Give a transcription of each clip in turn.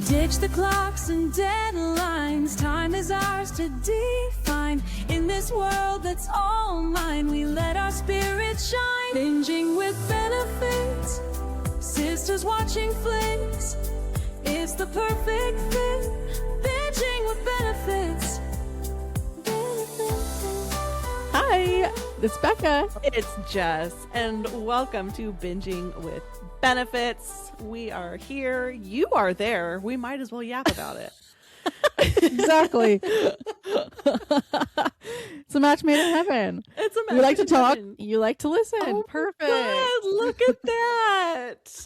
Ditch the clocks and deadlines. Time is ours to define. In this world that's all mine, we let our spirits shine. Binging with benefits. Sisters watching flicks. It's the perfect fit. Binging with benefits. Hi, it's Becca. It's Jess, and welcome to Binging with Benefits. We are here. You are there. We might as well yap about it. Exactly. It's a match made in heaven. It's a match We like to made in talk. heaven. You like to listen. Oh, Perfect. God, look at that.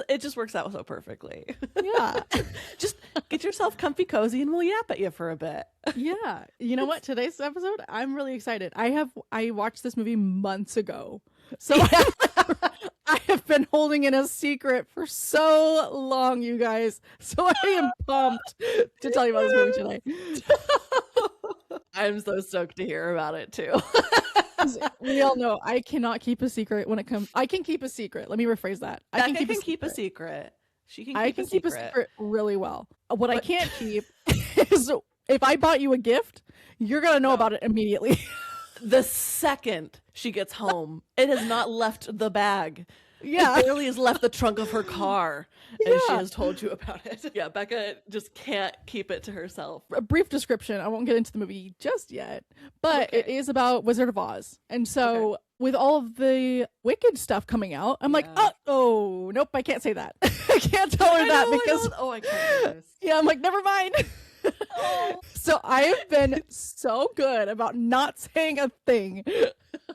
It just works out so perfectly. Yeah. Just get yourself comfy cozy and we'll yap at you for a bit. Yeah. You know what? Today's episode, I'm really excited. I watched this movie months ago. So I have been holding in a secret for so long, you guys. So I am pumped to tell you about this movie today. I'm so stoked to hear about it too. We all know I cannot keep a secret when it comes. I can keep a secret. Let me rephrase that. I Becca can keep a secret. She can keep I can keep a secret really well. What I can't keep is if I bought you a gift, you're going to know about it immediately. The second she gets home, it has not left the bag. Yeah. It barely has left the trunk of her car, and she Yeah. has told you about it. Yeah, Becca just can't keep it to herself. A brief description. I won't get into the movie just yet, but it is about Wizard of Oz. And so with all of the Wicked stuff coming out, I'm like, oh, nope, I can't say that. I can't tell her that because I can't do this. yeah, I'm like, never mind. Oh. So I have been so good about not saying a thing.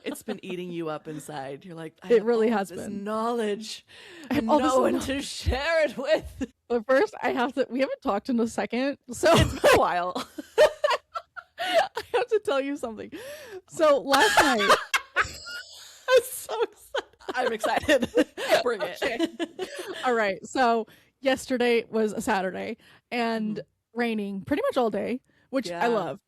It's been eating you up inside. You're like, It really all has this been. knowledge I have and all this no one knowledge. to share it with. But first, we haven't talked in a second. So It's been a while. I have to tell you something. So last night, I'm so excited. I'm excited. Bring it. all right. So yesterday was a Saturday and raining pretty much all day, which I Yeah. love.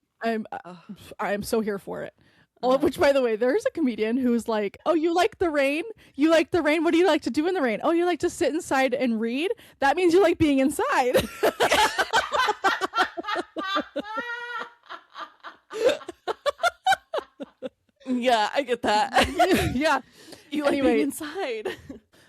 I'm so here for it. Oh, which, by the way, there's a comedian who's like, "Oh, you like the rain? You like the rain? What do you like to do in the rain? Oh, you like to sit inside and read? That means you like being inside." Yeah, I get that. Yeah. You like Anyway. being inside.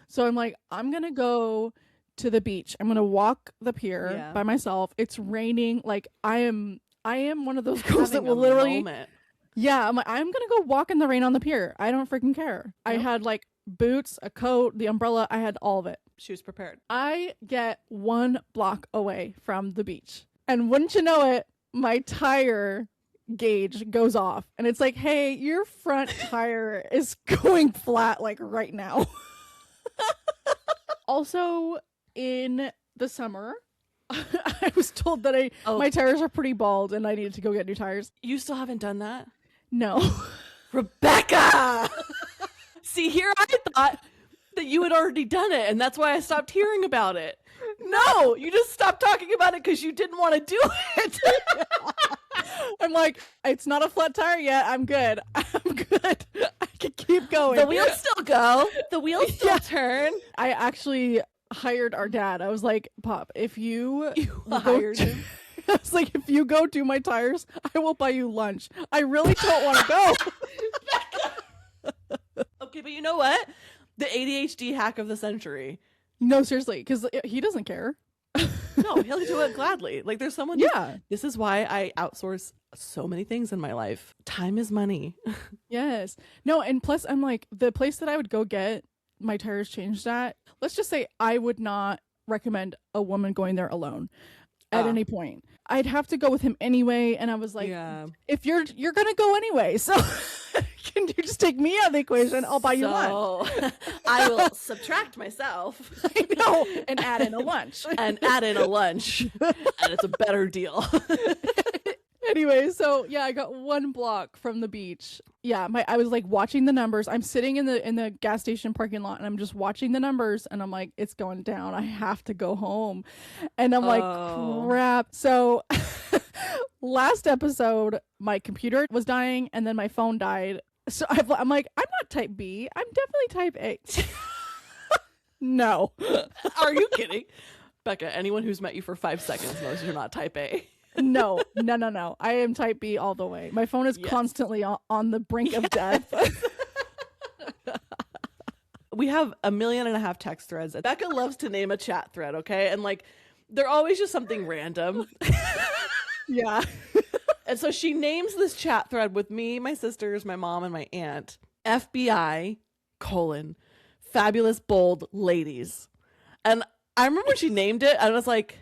So I'm like, I'm gonna go to the beach. I'm gonna walk the pier by myself. It's raining. Like I am one of those girls that Having will a literally. moment. Yeah, I'm like, I'm gonna go walk in the rain on the pier. I don't freaking care. I had like boots, a coat, the umbrella. I had all of it. She was prepared. I get 1 block away from the beach, and wouldn't you know it, my tire gauge goes off, and it's like, hey, your front tire is going flat like right now. Also, in the summer, I was told that my tires are pretty bald and I needed to go get new tires. You still haven't done that? No. Rebecca! See, here I thought that you had already done it, and that's why I stopped hearing about it. No, you just stopped talking about it because you didn't want to do it. I'm like, it's not a flat tire yet. I'm good. I'm good. I can keep going. The wheels still go. The wheels still turn. I actually hired our dad. I was like, Pop, if you hired him? I was like, if you go do my tires, I will buy you lunch. I really don't want to go. Okay, but you know what? The ADHD hack of the century. No, seriously, because he doesn't care. No, he'll do it gladly. Like there's someone. Yeah. This is why I outsource so many things in my life. Time is money. Yes. No, and plus I'm like, the place that I would go get my tires changed at, let's just say I would not recommend a woman going there alone at any point. I'd have to go with him anyway, and I was like, if you're gonna go anyway, so can you just take me out of the equation? I'll buy you lunch. I will subtract myself. I know, and add in a lunch. And it's a better deal. Anyway, so yeah, I got 1 block from the beach. Yeah, I was like watching the numbers. I'm sitting in the gas station parking lot and I'm just watching the numbers and I'm like, it's going down. I have to go home. And I'm like, crap. So last episode, my computer was dying and then my phone died. So I'm like, I'm not type B. I'm definitely type A. No. Are you kidding? Becca, anyone who's met you for 5 seconds knows you're not type A. No. I am type B all the way. My phone is constantly on the brink of death. We have 1.5 million text threads. Becca loves to name a chat thread, okay? And like, they're always just something random. Yeah. And so she names this chat thread with me, my sisters, my mom, and my aunt, FBI, fabulous bold ladies. And I remember when she named it, I was like,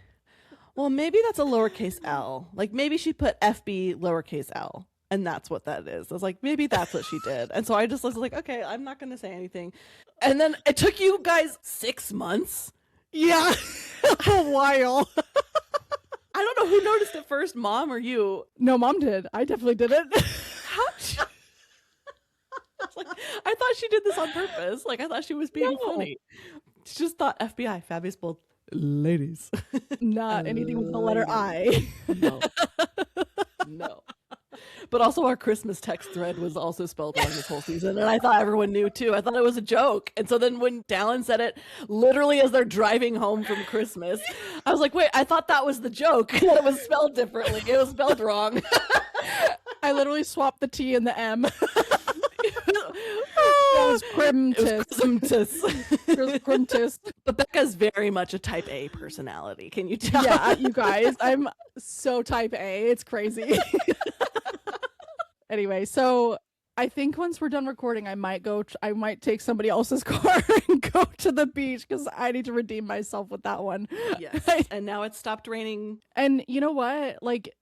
well, maybe that's a lowercase L. Like maybe she put FB lowercase L. And that's what that is. I was like, maybe that's what she did. And so I just was like, okay, I'm not going to say anything. And then it took you guys 6 months. Yeah. A while. I don't know who noticed it first, mom or you. No, mom did. I definitely didn't. I was like, I thought she did this on purpose. Like I thought she was being funny. She just thought FBI, fabulous bold ladies. Not anything with the letter I. No. But also our Christmas text thread was also spelled wrong this whole season. And I thought everyone knew too. I thought it was a joke. And so then when Dallin said it literally as they're driving home from Christmas, I was like, wait, I thought that was the joke. That it was spelled differently. It was spelled wrong. I literally swapped the T and the M. It was Grimtis. But Becca's very much a type A personality. Can you tell? Yeah, you guys, I'm so type A. It's crazy. Anyway, so I think once we're done recording, I might take somebody else's car and go to the beach because I need to redeem myself with that one. Yes. And now it's stopped raining. And you know what? Like,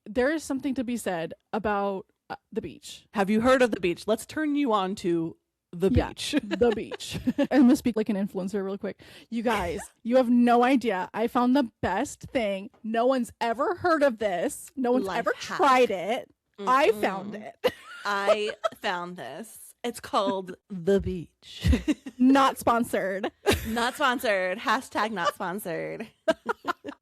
there is something to be said about the beach. Have you heard of the beach? Let's turn you on to the beach. The beach. I'm gonna speak like an influencer real quick. You guys, you have no idea. I found the best thing. No one's ever heard of this. No one's ever tried it. I found it. I found this. It's called The Beach. Not sponsored. Not sponsored. Hashtag not sponsored.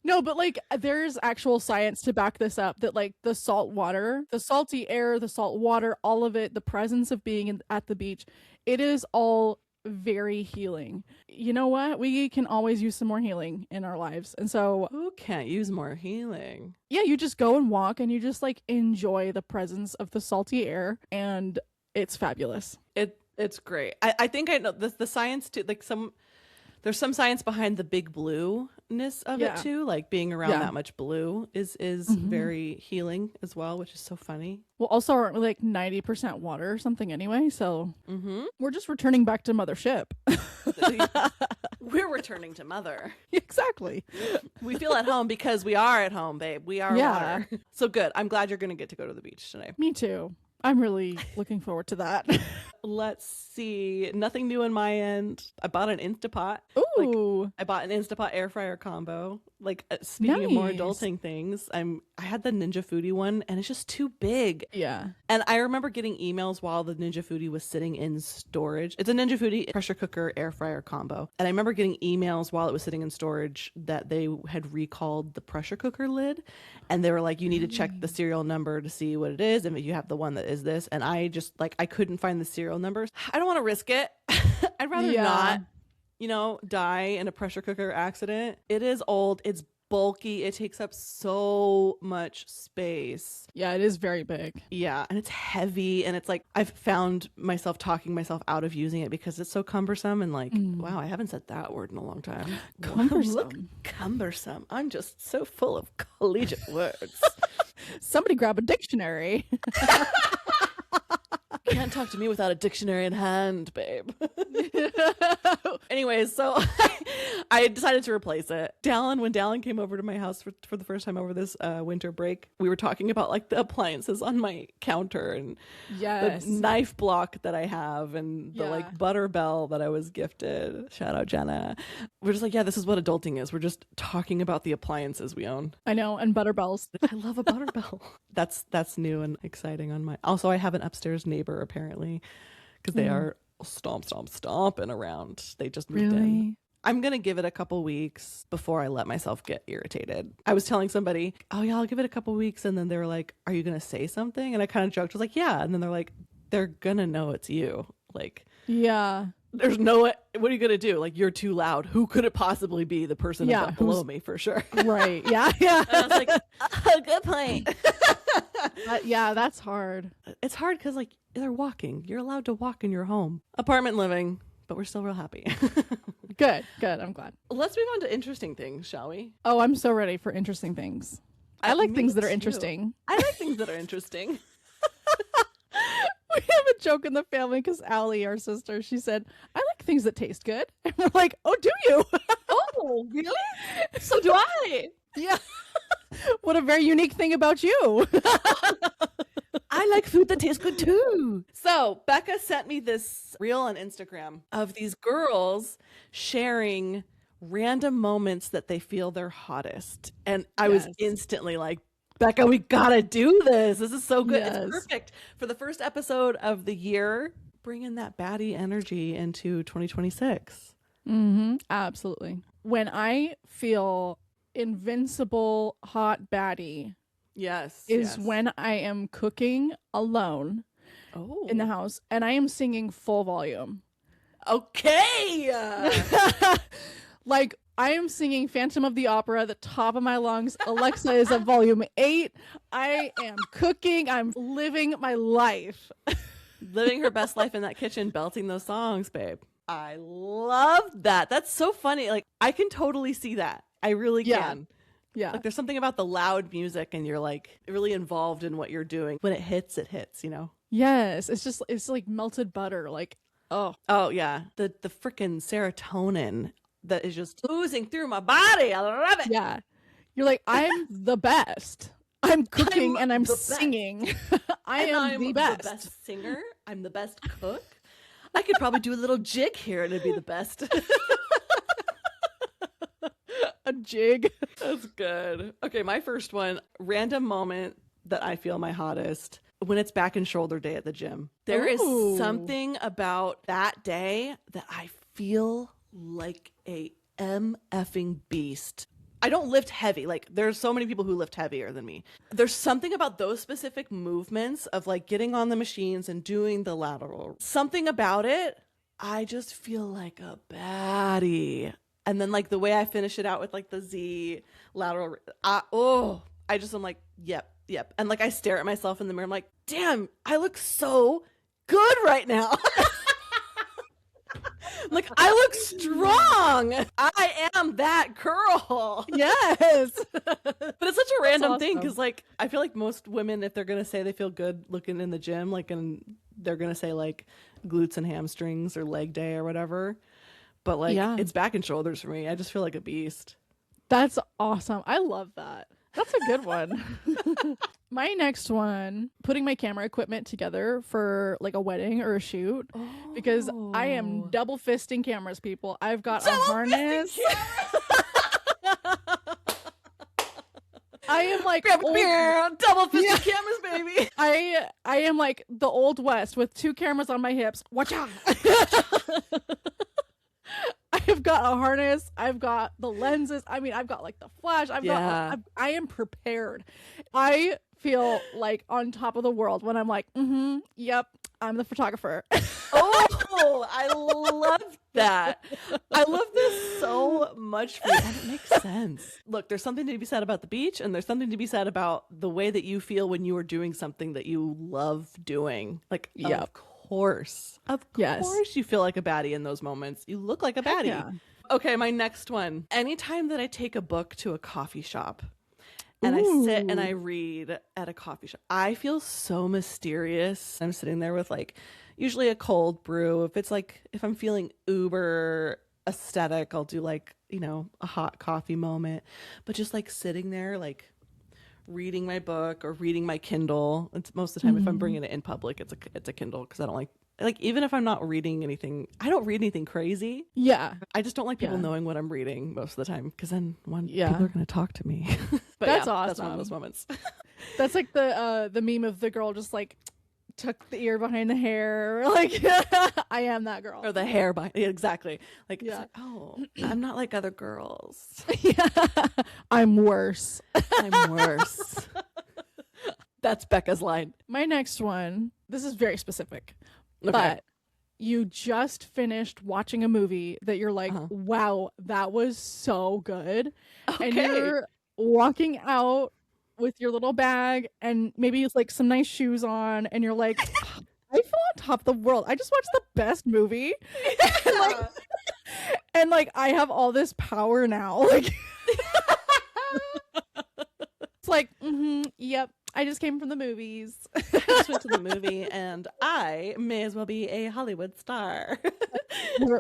No, but like there's actual science to back this up that like the salt water, the salty air, the salt water, all of it, the presence of being at the beach, it is all very healing. You know what? We can always use some more healing in our lives. And so who can't use more healing? Yeah, you just go and walk and you just like enjoy the presence of the salty air and it's fabulous. It's great. I think I know the science too, like there's some science behind the big blueness of it too. Like being around that much blue is very healing as well, which is so funny. Well, also aren't we like 90% water or something anyway? So we're just returning back to mothership. We're returning to mother. Exactly. We feel at home because we are at home, babe. We are water. So good. I'm glad you're going to go to the beach today. Me too. I'm really looking forward to that. Let's see. Nothing new on my end. I bought an Instapot. Ooh. I bought an Instapot air fryer combo. Like speaking of more adulting things, I had the Ninja Foodie one and it's just too big. Yeah. And I remember getting emails while the Ninja Foodie was sitting in storage. It's a Ninja Foodie pressure cooker air fryer combo. And I remember getting emails while it was sitting in storage that they had recalled the pressure cooker lid. And they were like, you need to check the serial number to see what it is. And you have the one that is this. And I just like, I couldn't find the serial numbers. I don't want to risk it. I'd rather not, die in a pressure cooker accident. It is old. It's bulky. It takes up so much space. Yeah, it is very big. Yeah, and it's heavy. And it's like, I've found myself talking myself out of using it because it's so cumbersome. And like, wow, I haven't said that word in a long time. Cumbersome. Look, cumbersome. I'm just so full of collegiate words. Somebody grab a dictionary. Can't talk to me without a dictionary in hand, babe. Anyways, so I decided to replace it. When Dallin came over to my house for the first time over this winter break, we were talking about like the appliances on my counter and the knife block that I have and the like butter bell that I was gifted. Shout out Jenna. We're just like, yeah, this is what adulting is. We're just talking about the appliances we own. I know, and butter bells. I love a butter bell. That's new and exciting on my. Also, I have an upstairs neighbor apparently because they are stomping around. They just moved in. I'm gonna give it a couple weeks before I let myself get irritated. I was telling somebody, oh yeah, I'll give it a couple weeks, and then they were like, are you gonna say something? And I kind of joked, I was like, yeah, and then they're like, they're gonna know it's you. Like, yeah, There's no, what are you going to do? Like, you're too loud. Who could it possibly be? The person below me, for sure. Right. Yeah. Yeah. And I was like, oh, good point. Yeah, that's hard. It's hard because, like, they're walking. You're allowed to walk in your home. Apartment living, but we're still real happy. Good. I'm glad. Let's move on to interesting things, shall we? Oh, I'm so ready for interesting things. I like Me things that are too. interesting. I like things that are interesting. We have a joke in the family because Allie, our sister, she said, I like things that taste good. And we're like, oh, do you? Oh, really? So do I. Yeah. What a very unique thing about you. I like food that tastes good too. So Becca sent me this reel on Instagram of these girls sharing random moments that they feel they're hottest. And I was instantly like, Becca, we gotta do this. This is so good. Yes. It's perfect for the first episode of the year. Bring in that baddie energy into 2026. Absolutely. When I feel invincible hot baddie is when I am cooking alone in the house and I am singing full volume. Okay. Like I am singing Phantom of the Opera at the top of my lungs. Alexa is at volume 8. I am cooking. I'm living my life. Living her best life in that kitchen, belting those songs, babe. I love that. That's so funny. Like, I can totally see that. I really can. Yeah. Like, there's something about the loud music and you're like really involved in what you're doing. When it hits, you know? Yes. It's like melted butter. Like, oh. Oh, yeah. The freaking serotonin that is just oozing through my body. I love it. Yeah. You're like, I'm the best. I'm cooking and I'm singing. I'm the best. The best singer. I'm the best cook. I could probably do a little jig here and it'd be the best. A jig. That's good. Okay, my first one, random moment that I feel my hottest when it's back and shoulder day at the gym. There is something about that day that I feel like a MFing beast. I don't lift heavy. Like, there's so many people who lift heavier than me. There's something about those specific movements of like getting on the machines and doing the lateral. Something about it, I just feel like a baddie. And then like the way I finish it out with like the Z lateral, I just am like, yep. And like I stare at myself in the mirror. I'm like, damn, I look so good right now. Like, I look strong. I am that girl. Yes. But it's such a random thing awesome. because, like, I feel like most women, if they're going to say they feel good looking in the gym, like, and they're going to say, like, glutes and hamstrings or leg day or whatever. But, like, it's back and shoulders for me. I just feel like a beast. That's awesome. I love that. That's a good one. My next one, putting my camera equipment together for like a wedding or a shoot, because I am double fisting cameras, people. I've got a harness. I am like Grab a beer, double fisted cameras, baby. I am like the Old West with 2 cameras on my hips. Watch out. I've got a harness. I've got the lenses. I mean, I've got like the flash. I am prepared. I feel like on top of the world when I'm like, yep, I'm the photographer. Oh, I love that. I love this so much for you. And it makes sense. Look, there's something to be said about the beach, and there's something to be said about the way that you feel when you are doing something that you love doing. Like, of course you feel like a baddie in those moments. You look like a baddie. Yeah. Okay, my next one. Anytime that I take a book to a coffee shop and I sit and I read at a coffee shop, I feel so mysterious. I'm sitting there with like usually a cold brew. If I'm feeling uber aesthetic, I'll do like, you know, a hot coffee moment. But just like sitting there like reading my book or reading my Kindle. It's most of the time if I'm bringing it in public, it's a Kindle because I don't like even if I'm not reading anything, I don't read anything crazy. Yeah. I just don't like people knowing what I'm reading most of the time because then people are going to talk to me. But that's awesome. That's one of those moments. That's like the meme of the girl just like tuck the ear behind the hair. Like, I am that girl. Or the hair behind. Yeah, exactly. Like, it's like, oh, I'm not like other girls. Yeah. I'm worse. I'm worse. That's Becca's line. My next one, this is very specific, Okay. but you just finished watching a movie that you're like, wow, that was so good. And you're walking out with your little bag and maybe it's like some nice shoes on and you're like, I feel on top of the world. I just watched the best movie. And like I have all this power now. Like it's like, yep. I just came from the movies. I just went to the movie and I may as well be a Hollywood star.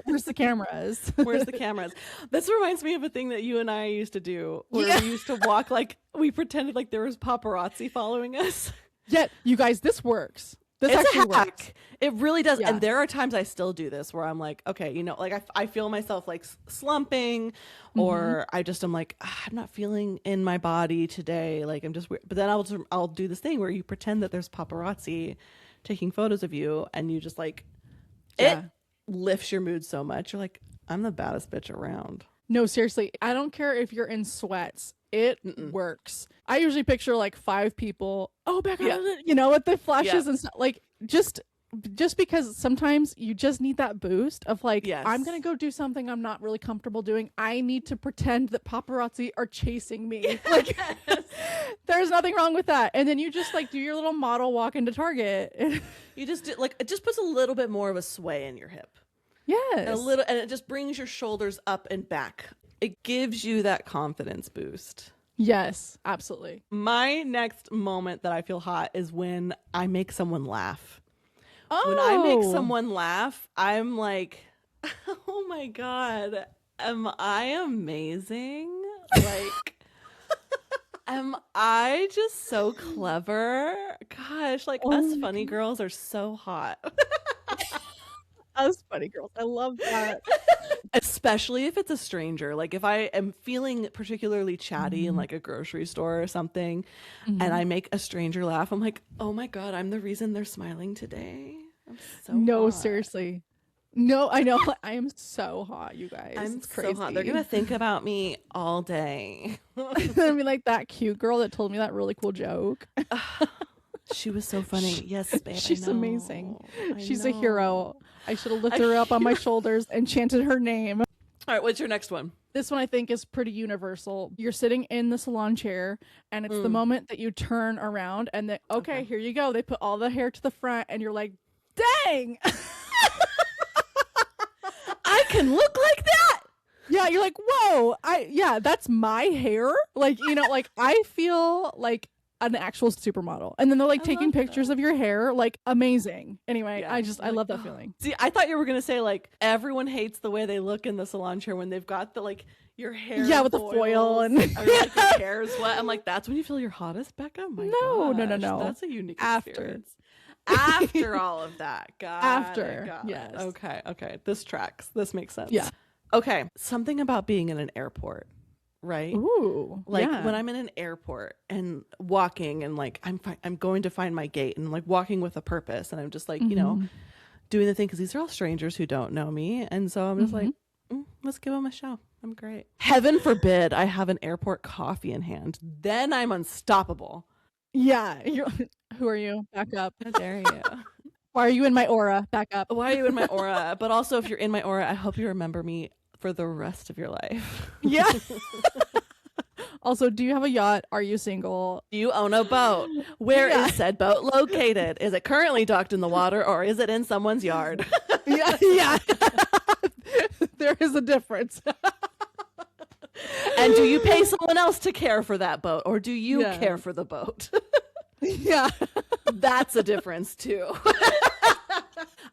Where's the cameras? Where's the cameras? This reminds me of a thing that you and I used to do where we used to walk like we pretended like there was paparazzi following us. Yeah, you guys, this works. This It's actually a hack. works. It really does. Yeah. And there are times I still do this where I'm like, okay, you know, like I feel myself like slumping or I just am like, I'm not feeling in my body today. Like I'm just weird. But then I'll do this thing where you pretend that there's paparazzi taking photos of you and you just like, it lifts your mood so much. You're like, I'm the baddest bitch around. No, seriously. I don't care if you're in sweats. It works. I usually picture like 5 people. Oh, Becca, you know, with the flashes and stuff. Like just because sometimes you just need that boost of like, I'm going to go do something I'm not really comfortable doing. I need to pretend that paparazzi are chasing me. Like there's nothing wrong with that. And then you just like do your little model walk into Target. You just do, like, it just puts a little bit more of a sway in your hip. Yes. And it just brings your shoulders up and back. It gives you that confidence boost. Yes, absolutely. My next moment that I feel hot is when I make someone laugh. Oh. When I make someone laugh, I'm like, oh my God, am I amazing? Like, am I just so clever? Gosh, like us funny girls are so hot. Us funny girls. I love that. Especially if it's a stranger. Like if I am feeling particularly chatty in like a grocery store or something and I make a stranger laugh, I'm like, oh my God, I'm the reason they're smiling today. I'm so hot. Seriously. No, I know. I am so hot, you guys. I'm it's crazy. so hot. They're going to think about me all day. I mean, like that cute girl that told me that really cool joke. She was so funny. Yes, babe. She's amazing. She's a know. hero. I should have lifted her up on my shoulders and chanted her name. All right, what's your next one? This one I think is pretty universal. You're sitting in the salon chair and it's the moment that you turn around and then, okay, here you go. They put all the hair to the front and you're like, dang. I can look like that. Yeah, you're like, whoa. That's my hair. Like, you know, like I feel like an actual supermodel. And then they're like taking pictures of your hair, like amazing. Anyway, I love that feeling. See, I thought you were gonna say like everyone hates the way they look in the salon chair when they've got the like your hair with the foil and or, like your hair is wet. I'm like, that's when you feel your hottest, Becca? My No. That's a unique After. experience. After all of that. Got it. Yes. Okay. This tracks. This makes sense. Yeah. Okay. Something about being in an airport. Right? Ooh. Like when I'm in an airport and walking and like I'm going to find my gate and like walking with a purpose and I'm just like, you know, doing the thing because these are all strangers who don't know me. And so I'm just like, let's give them a show. I'm great. Heaven forbid I have an airport coffee in hand. Then I'm unstoppable. Yeah. Who are you? Back up. How dare you? Why are you in my aura? Back up. Why are you in my aura? But also if you're in my aura, I hope you remember me for the rest of your life. Yeah. Also, do you have a yacht? Are you single? Do you own a boat? Where is said boat located? Is it currently docked in the water or is it in someone's yard? Yeah. There is a difference. And do you pay someone else to care for that boat or do you care for the boat? Yeah. That's a difference too.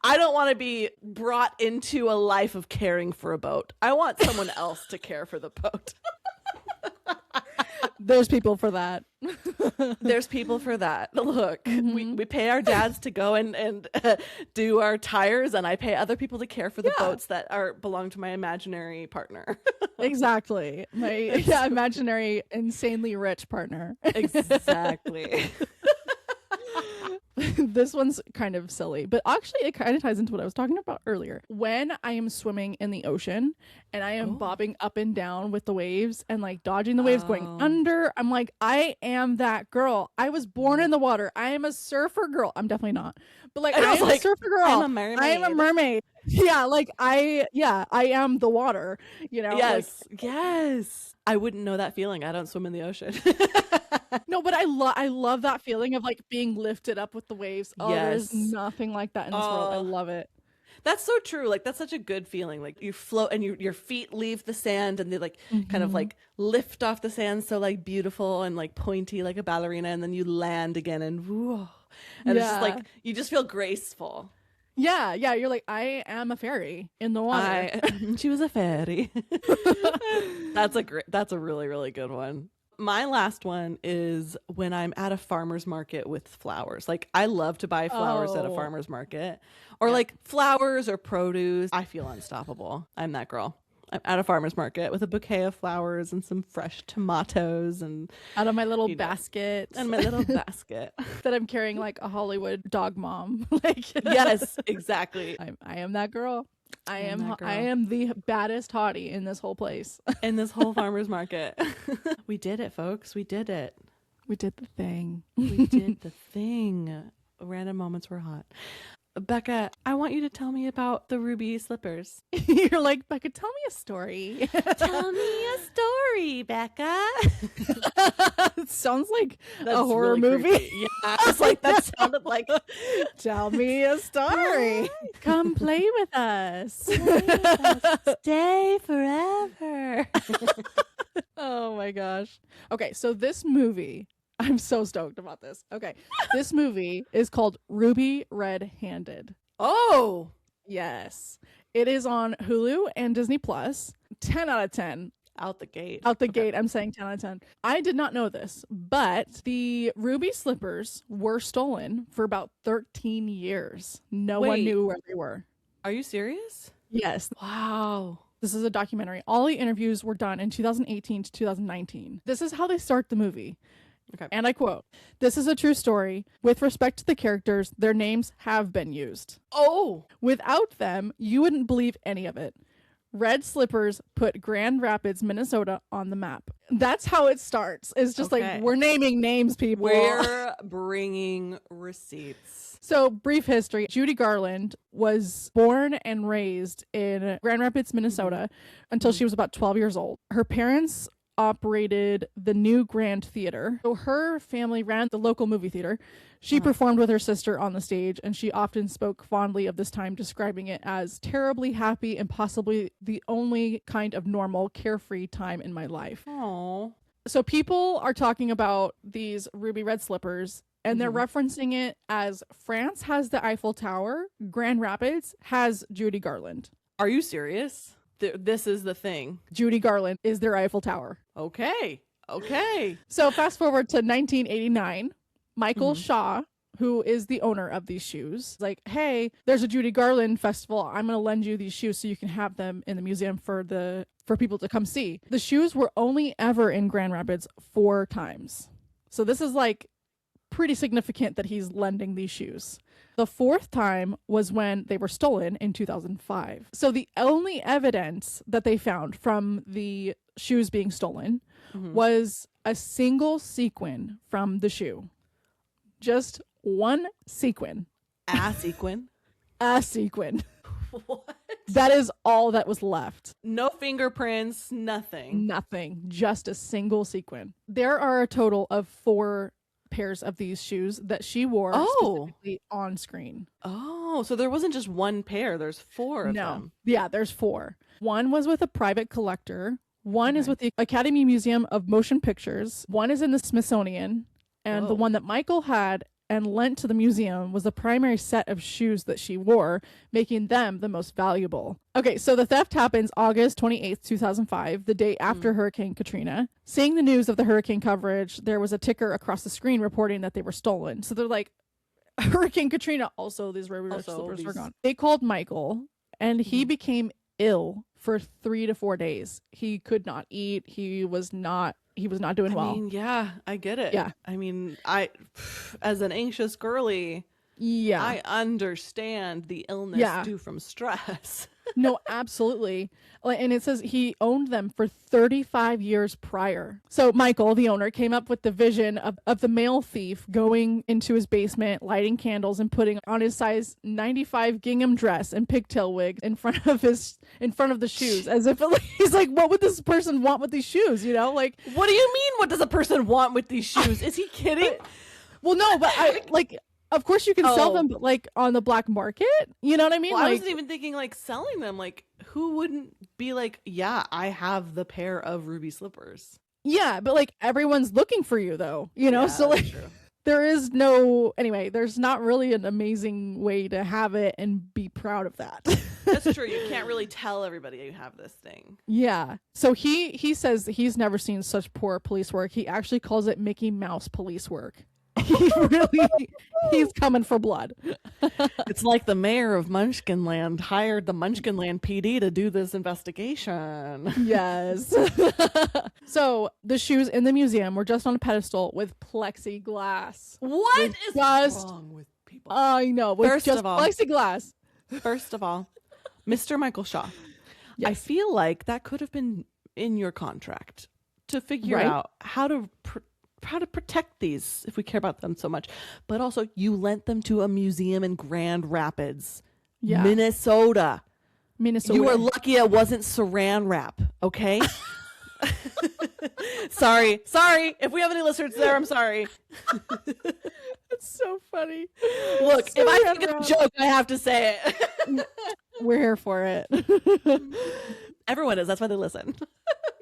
I don't want to be brought into a life of caring for a boat. I want someone else to care for the boat. There's people for that. There's people for that. Look, we pay our dads to go and do our tires, and I pay other people to care for the boats that belong to my imaginary partner. Exactly. My imaginary insanely rich partner. Exactly. this one's kind of silly, but actually it kind of ties into what I was talking about earlier. When I am swimming in the ocean and I am bobbing up and down with the waves and like dodging the waves going under, I'm like, I am that girl. I was born in the water. I am a surfer girl. I'm definitely not. But like, I am a surfer girl. I'm a mermaid. I am a mermaid. Yeah, like I am the water, you know? Yes. Like, yes. I wouldn't know that feeling. I don't swim in the ocean. no, but I love that feeling of like being lifted up with the waves. Oh, Yes. there's nothing like that in this world. I love it. That's so true. Like, that's such a good feeling. Like, you float and your feet leave the sand and they like kind of like lift off the sand, so like beautiful and like pointy like a ballerina, and then you land again and whoa. And it's just like you just feel graceful. Yeah, you're like, I am a fairy in the water. She was a fairy. That's a really, really good one. My last one is when I'm at a farmer's market with flowers. Like, I love to buy flowers at a farmer's market, or like flowers or produce. I feel unstoppable. I'm that girl. I'm at a farmer's market with a bouquet of flowers and some fresh tomatoes and out of my little basket. And my little basket that I'm carrying like a Hollywood dog mom. Like, yes, exactly. I am that girl. I am the baddest hottie in this whole place. In this whole farmer's market. We did it, folks. We did it. We did the thing. We did the thing. Random moments were hot. Becca, I want you to tell me about the ruby slippers. You're like, Becca, tell me a story. Tell me a story, Becca. It sounds like a horror really movie. Creepy. Yeah, I was like, that sounded like, tell me a story. Come play with us. Stay forever. Oh my gosh. Okay, so this movie, I'm so stoked about this. Okay, this movie is called Ruby Red-Handed. Oh, yes. It is on Hulu and Disney Plus. 10 out of 10. Out the gate. Out the gate, I'm saying 10 out of 10. I did not know this, but the ruby slippers were stolen for about 13 years. No one knew where they were. Are you serious? Yes. Wow. This is a documentary. All the interviews were done in 2018 to 2019. This is how they start the movie. Okay. And I quote, "This is a true story. With respect to the characters, their names have been used. Oh. Without them, you wouldn't believe any of it. Red Slippers put Grand Rapids, Minnesota on the map." That's how it starts. It's just like, we're naming names, people. We're bringing receipts. So, brief history. Judy Garland was born and raised in Grand Rapids, Minnesota until she was about 12 years old. Her parents operated the New Grand Theater. So her family ran the local movie theater. She performed with her sister on the stage, and she often spoke fondly of this time, describing it as terribly happy and possibly the only kind of normal, carefree time in my life. Oh. So people are talking about these ruby red slippers, and they're referencing it as France has the Eiffel Tower, Grand Rapids has Judy Garland. Are you serious? This is the thing. Judy Garland is their Eiffel Tower. Okay. So fast forward to 1989, Michael Shaw, who is the owner of these shoes, like, hey, there's a Judy Garland festival. I'm going to lend you these shoes so you can have them in the museum for people to come see. The shoes were only ever in Grand Rapids 4 times. So this is like pretty significant that he's lending these shoes. The 4th time was when they were stolen in 2005. So the only evidence that they found from the shoes being stolen was a single sequin from the shoe. Just one sequin. A sequin? A sequin. What? That is all that was left. No fingerprints, nothing. Nothing. Just a single sequin. There are a total of 4 pairs of these shoes that she wore specifically on screen. Oh, so there wasn't just one pair. There's 4 of them. Yeah, there's 4. One was with a private collector. One is with the Academy Museum of Motion Pictures. One is in the Smithsonian. And the one that Michael had and lent to the museum was the primary set of shoes that she wore, making them the most valuable. Okay, so the theft happens August 28th, 2005, the day after Hurricane Katrina. Seeing the news of the hurricane coverage, there was a ticker across the screen reporting that they were stolen. So they're like, Hurricane Katrina, also these ruby red slippers were gone. They called Michael, and he became ill for 3 to 4 days. He could not eat. He was not he was not doing well. I mean, yeah, I get it. Yeah. I mean, as an anxious girly, Yeah. I understand the illness due from stress. No, absolutely. And it says he owned them for 35 years prior. So Michael, the owner, came up with the vision of the male thief going into his basement, lighting candles and putting on his size 95 gingham dress and pigtail wig in front of the shoes, as if he's like, what would this person want with these shoes? You know, like, What do you mean? What does a person want with these shoes? Is he kidding? well, no, but I like, of course you can sell them, but like on the black market. You know what I mean? Well, like, I wasn't even thinking like selling them. Like, who wouldn't be like, yeah, I have the pair of ruby slippers. yeah, but like everyone's looking for you though, you know? Yeah, So like, that's true. there's not really an amazing way to have it and be proud of that. That's true. You can't really tell everybody you have this thing. Yeah. So he says he's never seen such poor police work. He actually calls it Mickey Mouse police work. He's coming for blood. It's like the mayor of Munchkinland hired the Munchkinland PD to do this investigation. Yes. So the shoes in the museum were just on a pedestal with plexiglass. What With is just- wrong with people? I know. With First just of all- plexiglass. First of all, Mr. Michael Shaw, I Yes. feel like that could have been in your contract to figure Right. out how to protect these if we care about them so much. But also, you lent them to a museum in Grand Rapids, Yeah. Minnesota. Minnesota. You were lucky it wasn't saran wrap, okay? Sorry. If we have any listeners there, I'm sorry. It's so funny. Look, if I think Saran it's a joke, I have to say it. We're here for it. Everyone is. That's why they listen.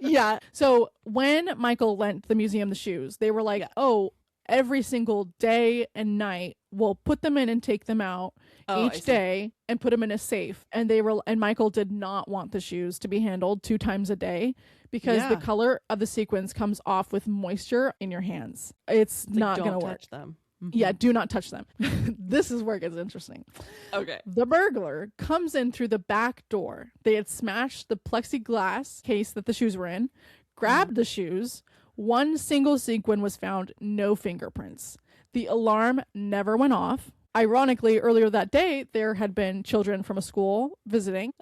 Yeah. So when Michael lent the museum the shoes, they were like, oh, every single day and night, we'll put them in and take them out Oh, I each see. day and put them in a safe. And Michael did not want the shoes to be handled 2 times a day because the Yeah. color of the sequins comes off with moisture in your hands. It's Like, not don't going to work. touch them. Yeah, do not touch them. This is where it gets interesting. Okay. The burglar comes in through the back door. They had smashed the plexiglass case that the shoes were in, grabbed the shoes. One single sequin was found, no fingerprints. The alarm never went off. Ironically, earlier that day, there had been children from a school visiting.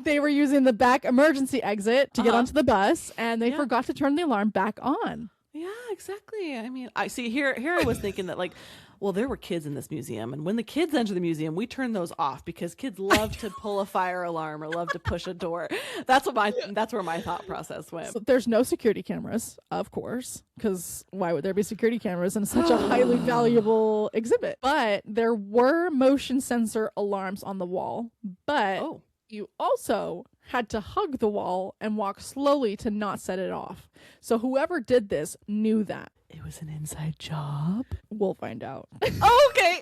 They were using the back emergency exit to get onto the bus, and they forgot to turn the alarm back on. Yeah, exactly. I mean, I see here I was thinking that like, well, there were kids in this museum, and when the kids enter the museum, we turn those off because kids love to pull a fire alarm or love to push a door. That's where my thought process went. So there's no security cameras, of course, because why would there be security cameras in such a highly valuable exhibit? But there were motion sensor alarms on the wall, but you also had to hug the wall and walk slowly to not set it off. So whoever did this knew that. It was an inside job. We'll find out. Okay.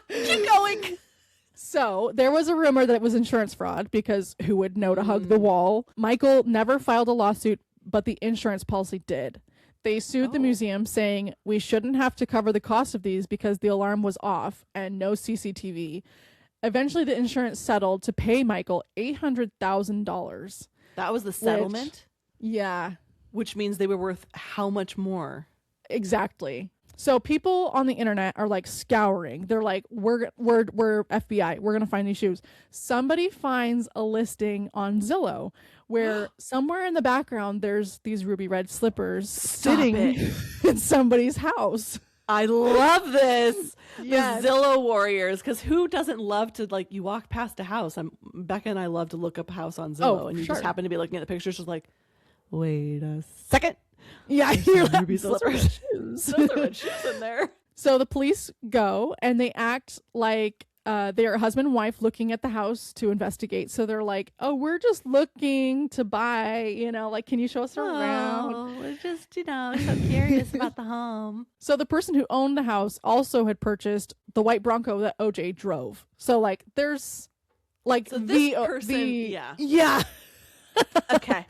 Keep going. So there was a rumor that it was insurance fraud because who would know to hug the wall? Michael never filed a lawsuit, but the insurance policy did. They sued the museum saying we shouldn't have to cover the cost of these because the alarm was off and no CCTV. Eventually, the insurance settled to pay Michael $800,000. That was the settlement, Yeah, which means they were worth how much more? exactly. So people on the internet are like scouring. They're like, we're FBI. We're going to find these shoes. Somebody finds a listing on Zillow where somewhere in the background, there's these ruby red slippers sitting in somebody's house. I love this. Yes. The Zillow warriors, because who doesn't love to, like, you walk past a house. Becca and I love to look up a house on Zillow, and you just happen to be looking at the pictures, just like, wait a second. Yeah, you're like, Ruby those are slippers. shoes. Those are red shoes in there. So the police go and they act like they're husband and wife looking at the house to investigate. So they're like, oh, we're just looking to buy, like, can you show us around? Oh, we're just, so curious about the home. So the person who owned the house also had purchased the white Bronco that OJ drove. So like there's like So this person, yeah. Yeah. Okay.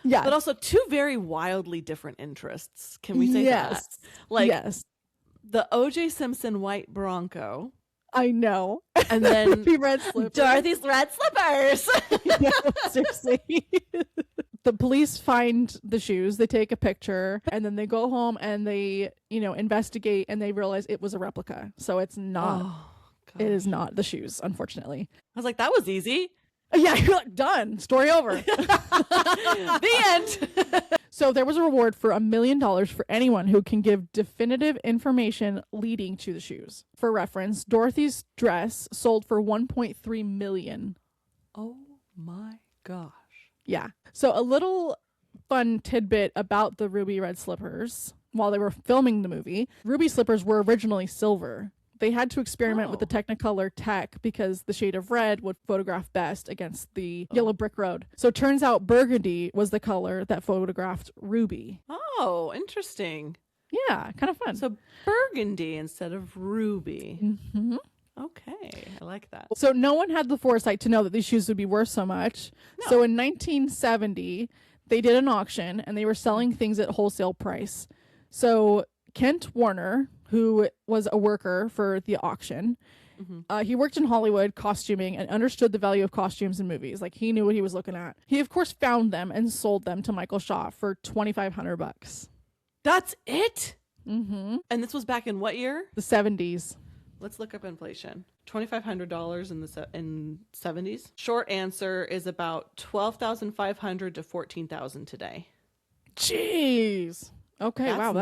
Yeah. But also 2 very wildly different interests. Can we say that? Like, yes. the O.J. Simpson white Bronco, I know. and then Ruby red slippers. Dorothy's red slippers. Yeah, seriously. The police find the shoes, they take a picture, and then they go home and they, investigate, and they realize it was a replica. So it's not, Oh, it is not the shoes, unfortunately. I was like, that was easy. Yeah, you're like, done. Story over. The end. So there was a reward for $1 million for anyone who can give definitive information leading to the shoes. For reference, Dorothy's dress sold for $1.3 million. Oh my gosh. Yeah. So a little fun tidbit about the ruby red slippers. While they were filming the movie, ruby slippers were originally silver. They had to experiment with the Technicolor tech because the shade of red would photograph best against the yellow brick road. So it turns out burgundy was the color that photographed ruby. Oh, interesting. Yeah, kind of fun. So burgundy instead of ruby. Mm-hmm. Okay, I like that. So no one had the foresight to know that these shoes would be worth so much. No. So in 1970, they did an auction and they were selling things at wholesale price. So Kent Warner, who was a worker for the auction, he worked in Hollywood costuming and understood the value of costumes in movies. Like, he knew what he was looking at. He, of course, found them and sold them to Michael Shaw for $2,500. That's it? Mm-hmm. And this was back in what year? The 70s. Let's look up inflation. $2,500 in the 70s. Short answer is about $12,500 to $14,000 today. Jeez. Okay, wow,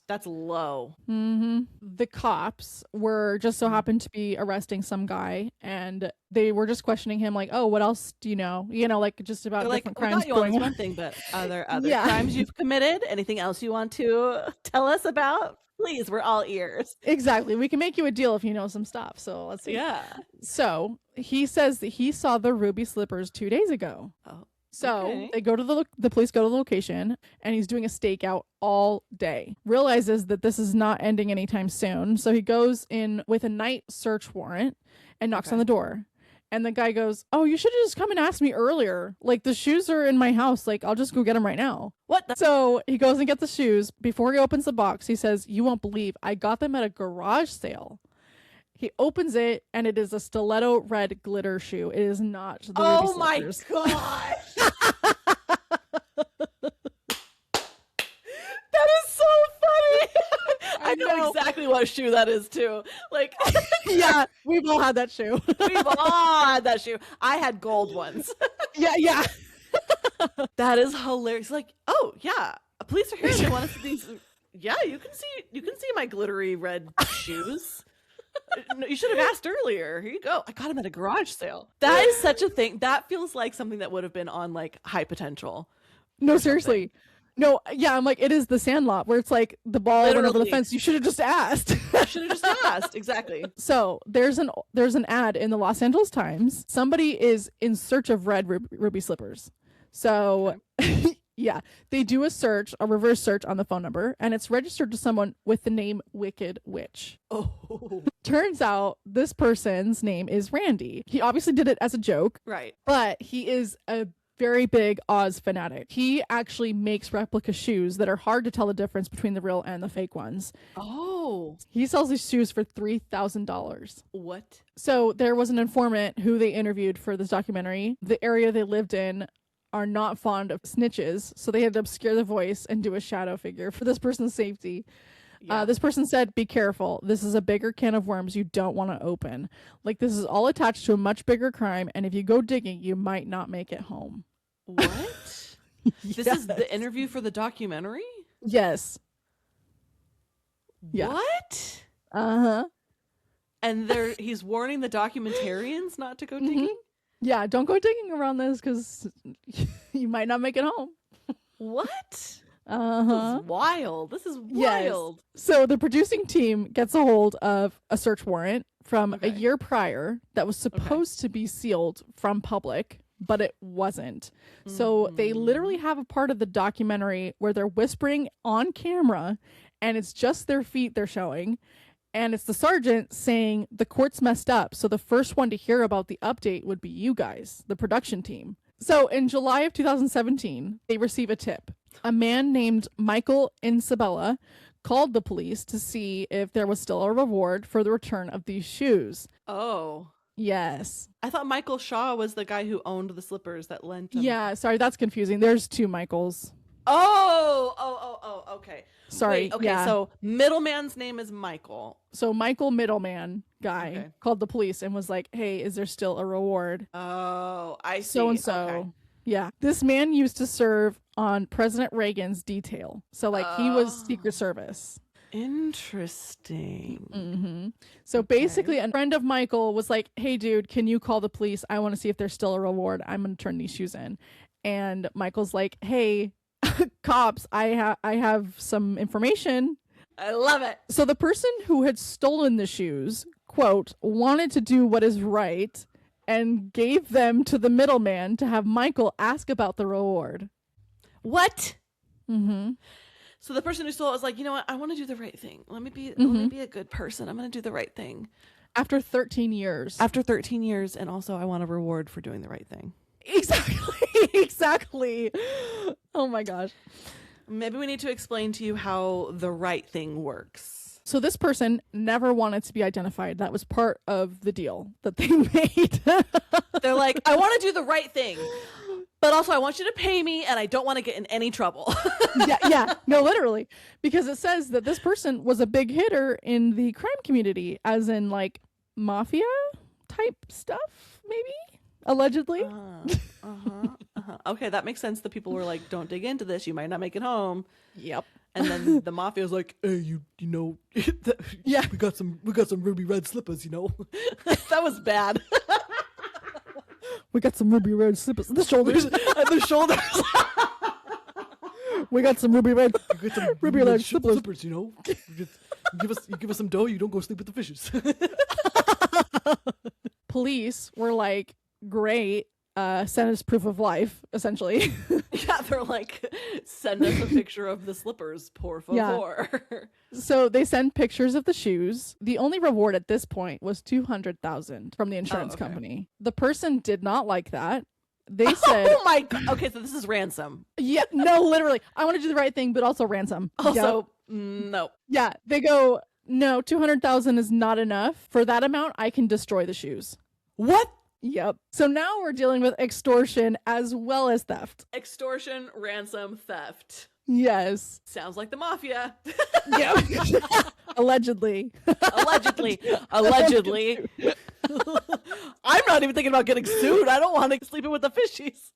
that's low. Mm-hmm. The cops were just so happened to be arresting some guy, and they were just questioning him, like, "Oh, what else do you know? Like just about They're different like, crimes we got you on going this on." one thing, but are there other crimes you've committed? Anything else you want to tell us about? Please, we're all ears. Exactly. We can make you a deal if you know some stuff. So let's see. Yeah. So he says that he saw the ruby slippers 2 days ago. Oh. So Okay. they go to the police go to the location, and he's doing a stakeout all day. Realizes that this is not ending anytime soon. So he goes in with a night search warrant and knocks on the door. And the guy goes, "Oh, you should have just come and asked me earlier. Like, the shoes are in my house. Like, I'll just go get them right now." What? So he goes and gets the shoes. Before he opens the box, he says, "You won't believe, I got them at a garage sale." He opens it, and it is a stiletto red glitter shoe. It is not the ruby Oh my slippers. gosh. That is so funny. I know exactly what shoe that is too. Like, Yeah, we've all had that shoe. we've all had that shoe. I had gold ones. Yeah. That is hilarious. Like, oh yeah, police are here. They want us to these. Yeah, you can see my glittery red shoes. No, you should have asked earlier. Here you go. I got them at a garage sale. That is such a thing. That feels like something that would have been on like High Potential. No, seriously. No, yeah, I'm like, it is the Sandlot where it's like the ball went over the Literally. fence. You should have just asked. Should have just asked. Exactly. So there's an ad in the Los Angeles Times. Somebody is in search of red ruby slippers. So yeah, they do a reverse search on the phone number, and it's registered to someone with the name Wicked Witch. Oh, Turns out this person's name is Randy. He obviously did it as a joke, right. but he is a very big Oz fanatic. He actually makes replica shoes that are hard to tell the difference between the real and the fake ones. Oh, He sells these shoes for $3,000. what? So there was an informant who they interviewed for this documentary. The area they lived in are not fond of snitches, so they had to obscure the voice and do a shadow figure for this person's safety. Yeah. This person said, "Be careful. This is a bigger can of worms you don't want to open. Like, this is all attached to a much bigger crime, and if you go digging, you might not make it home." What? This is the interview for the documentary? Yes. Yeah. What? Uh-huh. And he's warning the documentarians not to go digging? Yeah, don't go digging around this because you might not make it home. What? Uh-huh. This is wild. This is Yes. wild. So the producing team gets a hold of a search warrant from a Okay. year prior that was supposed to be sealed from public, but it wasn't. So they literally have a part of the documentary where they're whispering on camera, and it's just their feet they're showing. And it's the sergeant saying the court's messed up. So the first one to hear about the update would be you guys, the production team. So in July of 2017, they receive a tip. A man named Michael Insabella called the police to see if there was still a reward for the return of these shoes. Oh. Yes. I thought Michael Shaw was the guy who owned the slippers that lent him. Yeah, sorry, that's confusing. There's two Michaels. Oh, okay. Sorry. Wait, okay, yeah. so middleman's name is Michael. So Michael Middleman guy Okay. called the police and was like, "Hey, is there still a reward?" Oh, I see. So and so. Okay. Yeah. This man used to serve on President Reagan's detail. So like he was Secret Service. Interesting. Mm-hmm. So basically, a friend of Michael was like, "Hey, dude, can you call the police? I want to see if there's still a reward. I'm going to turn these shoes in." And Michael's like, "Hey, cops, I have some information." I love it. So the person who had stolen the shoes, quote, wanted to do what is right and gave them to the middleman to have Michael ask about the reward. What? Mm-hmm. So the person who stole it was like, you know what? I want to do the right thing. Let me be a good person. I'm going to do the right thing. After 13 years. After 13 years, and also I want a reward for doing the right thing. Exactly. Exactly. Oh my gosh. Maybe we need to explain to you how the right thing works. So this person never wanted to be identified. That was part of the deal that they made. They're like, I want to do the right thing, but also I want you to pay me and I don't want to get in any trouble. yeah. No, literally. Because it says that this person was a big hitter in the crime community, as in like mafia type stuff, maybe? Allegedly. Okay, that makes sense. The people were like, don't dig into this. You might not make it home. Yep. And then the mafia was like, hey, you know, Yeah. we got some ruby red slippers, you know. that was bad. We got some ruby red slippers. The shoulders. And the shoulders. We got some ruby red. We got some Ruby red slippers. you know. You give us some dough, you don't go sleep with the fishes. Police were like, great. Send us proof of life, essentially. Yeah, they're like, send us a picture of the slippers, por favor. So they send pictures of the shoes. The only reward at this point was $200,000 from the insurance company. The person did not like that. They said, oh my God. Okay, so this is ransom. yeah, no, literally. I want to do the right thing, but also ransom. Also, Yep. no. Yeah, they go, no, 200,000 is not enough. For that amount, I can destroy the shoes. What? Yep. So now we're dealing with extortion as well as theft. Extortion, ransom, theft. Yes. Sounds like the mafia. Yeah. Allegedly. Allegedly. Allegedly. I'm not even thinking about getting sued. I don't want to sleep with the fishies.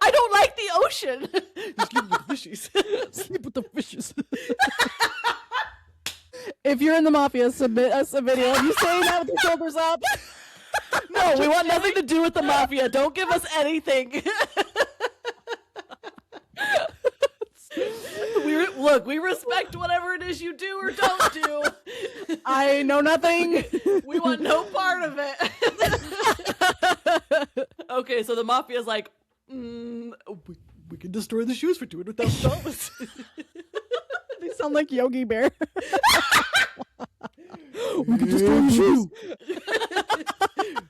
I don't like the ocean. Sleep with the fishies. Sleep with the fishes. If you're in the mafia, submit us a video of you saying that with your shoulders up. No, we want nothing to do with the mafia. Don't give us anything. We respect whatever it is you do or don't do. I know nothing. We want no part of it. Okay, so the mafia's like, We can destroy the shoes for $200,000. They sound like Yogi Bear. We can destroy the shoes.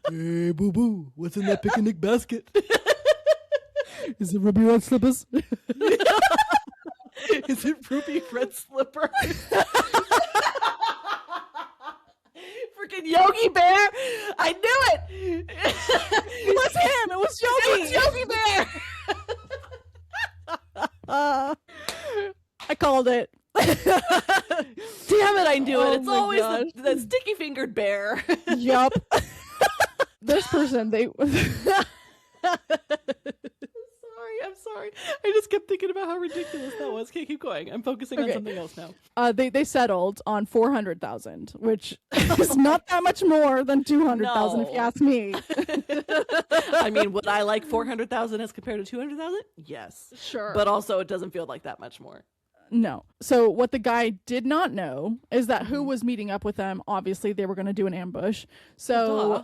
Hey, boo boo, what's in that picnic basket? Is it ruby red slippers? is it ruby red slipper? Freaking Yogi Bear! I knew it! It was him. It was Yogi. It was Yogi Bear! I called it. Damn it, I knew Oh it. It's my always gosh. the sticky fingered bear. Yup. This person, I'm sorry. I just kept thinking about how ridiculous that was. Okay, keep going. I'm focusing on Okay. something else now. they settled on $400,000, which is not that much more than $200,000 if you No. ask me. I mean, would I like 400,000 as compared to 200,000? Yes. Sure. But also, it doesn't feel like that much more. No. So what the guy did not know is that who was meeting up with them. Obviously, they were going to do an ambush. So Duh.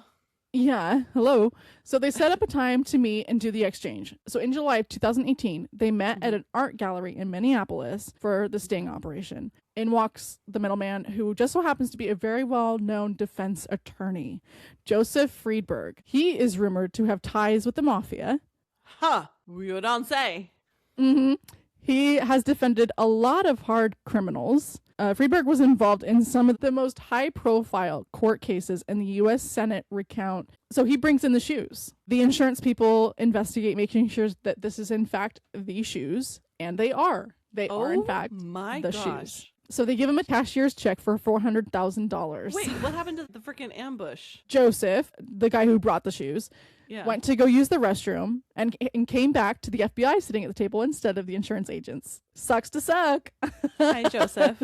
yeah, hello. So they set up a time to meet and do the exchange. So in July of 2018, they met at an art gallery in Minneapolis for the sting operation. In walks the middleman, who just so happens to be a very well-known defense attorney, Joseph Friedberg. He is rumored to have ties with the mafia. Huh. You don't say. Mm-hmm. He has defended a lot of hard criminals. Friedberg was involved in some of the most high-profile court cases in the U.S. Senate recount. So he brings in the shoes. The insurance people investigate, making sure that this is in fact the shoes, and they are. They are in fact the shoes. So they give him a cashier's check for $400,000. Wait, what happened to the freaking ambush? Joseph, the guy who brought the shoes, went to go use the restroom and came back to the FBI sitting at the table instead of the insurance agents. Sucks to suck. Hi, Joseph.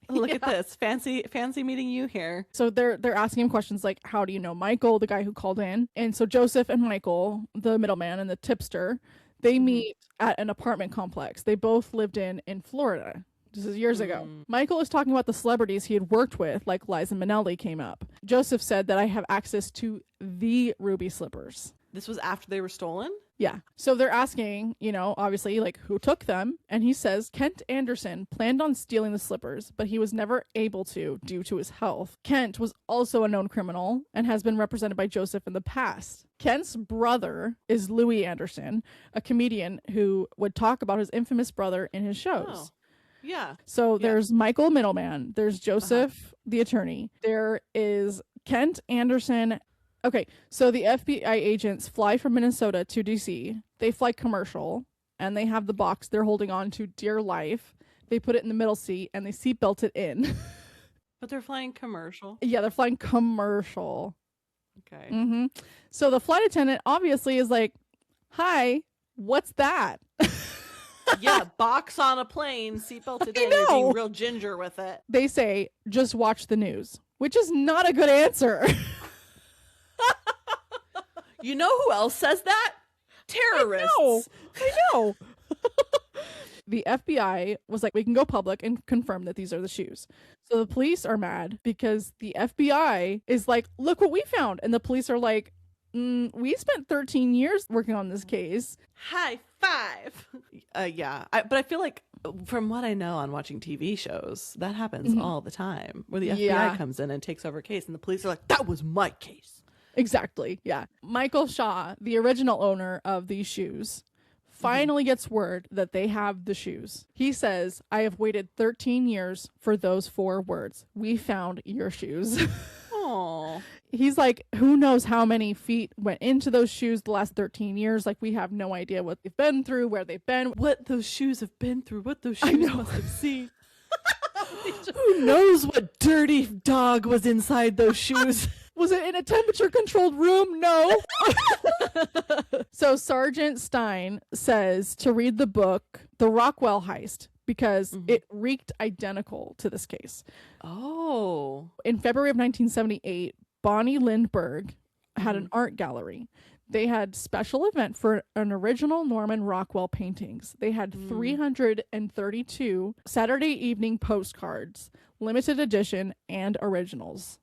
Look at this. Fancy meeting you here. So they're asking him questions like, how do you know Michael, the guy who called in? And so Joseph and Michael, the middleman and the tipster, they meet at an apartment complex they both lived in Florida. This is years ago. Michael is talking about the celebrities he had worked with, like Liza Minnelli came up. Joseph said that I have access to the ruby slippers. This was after they were stolen? Yeah. So they're asking, obviously, like, who took them? And he says Kent Anderson planned on stealing the slippers, but he was never able to due to his health. Kent was also a known criminal and has been represented by Joseph in the past. Kent's brother is Louis Anderson, a comedian who would talk about his infamous brother in his shows. Oh. Yeah. So there's Michael Middleman. There's Joseph, the attorney. There is Kent Anderson. Okay, so the FBI agents fly from Minnesota to D.C. They fly commercial, and they have the box they're holding on to dear life. They put it in the middle seat, and they seatbelt it in. But they're flying commercial? Yeah, they're flying commercial. Okay. So the flight attendant obviously is like, hi, what's that? Yeah, box on a plane, seatbelted in, you're being real ginger with it. They say, just watch the news, which is not a good answer. You know who else says that? Terrorists. I know. The FBI was like, we can go public and confirm that these are the shoes. So the police are mad because the FBI is like, look what we found. And the police are like, we spent 13 years working on this case. High five. But I feel like from what I know on watching TV shows, that happens all the time where the FBI comes in and takes over a case and the police are like, that was my case. Exactly. Yeah. Michael Shaw, the original owner of these shoes, finally gets word that they have the shoes. He says, I have waited 13 years for those 4 words. We found your shoes. Aww. He's like, who knows how many feet went into those shoes the last 13 years? Like, we have no idea what they've been through, where they've been. What those shoes have been through, what those shoes must have seen. Who knows what dirty dog was inside those shoes? Was it in a temperature-controlled room? No. So Sergeant Stein says to read the book, The Rockwell Heist, because it reeked identical to this case. Oh. In February of 1978, Bonnie Lindbergh had an art gallery. They had special event for an original Norman Rockwell paintings. They had 332 Saturday evening postcards, limited edition, and originals.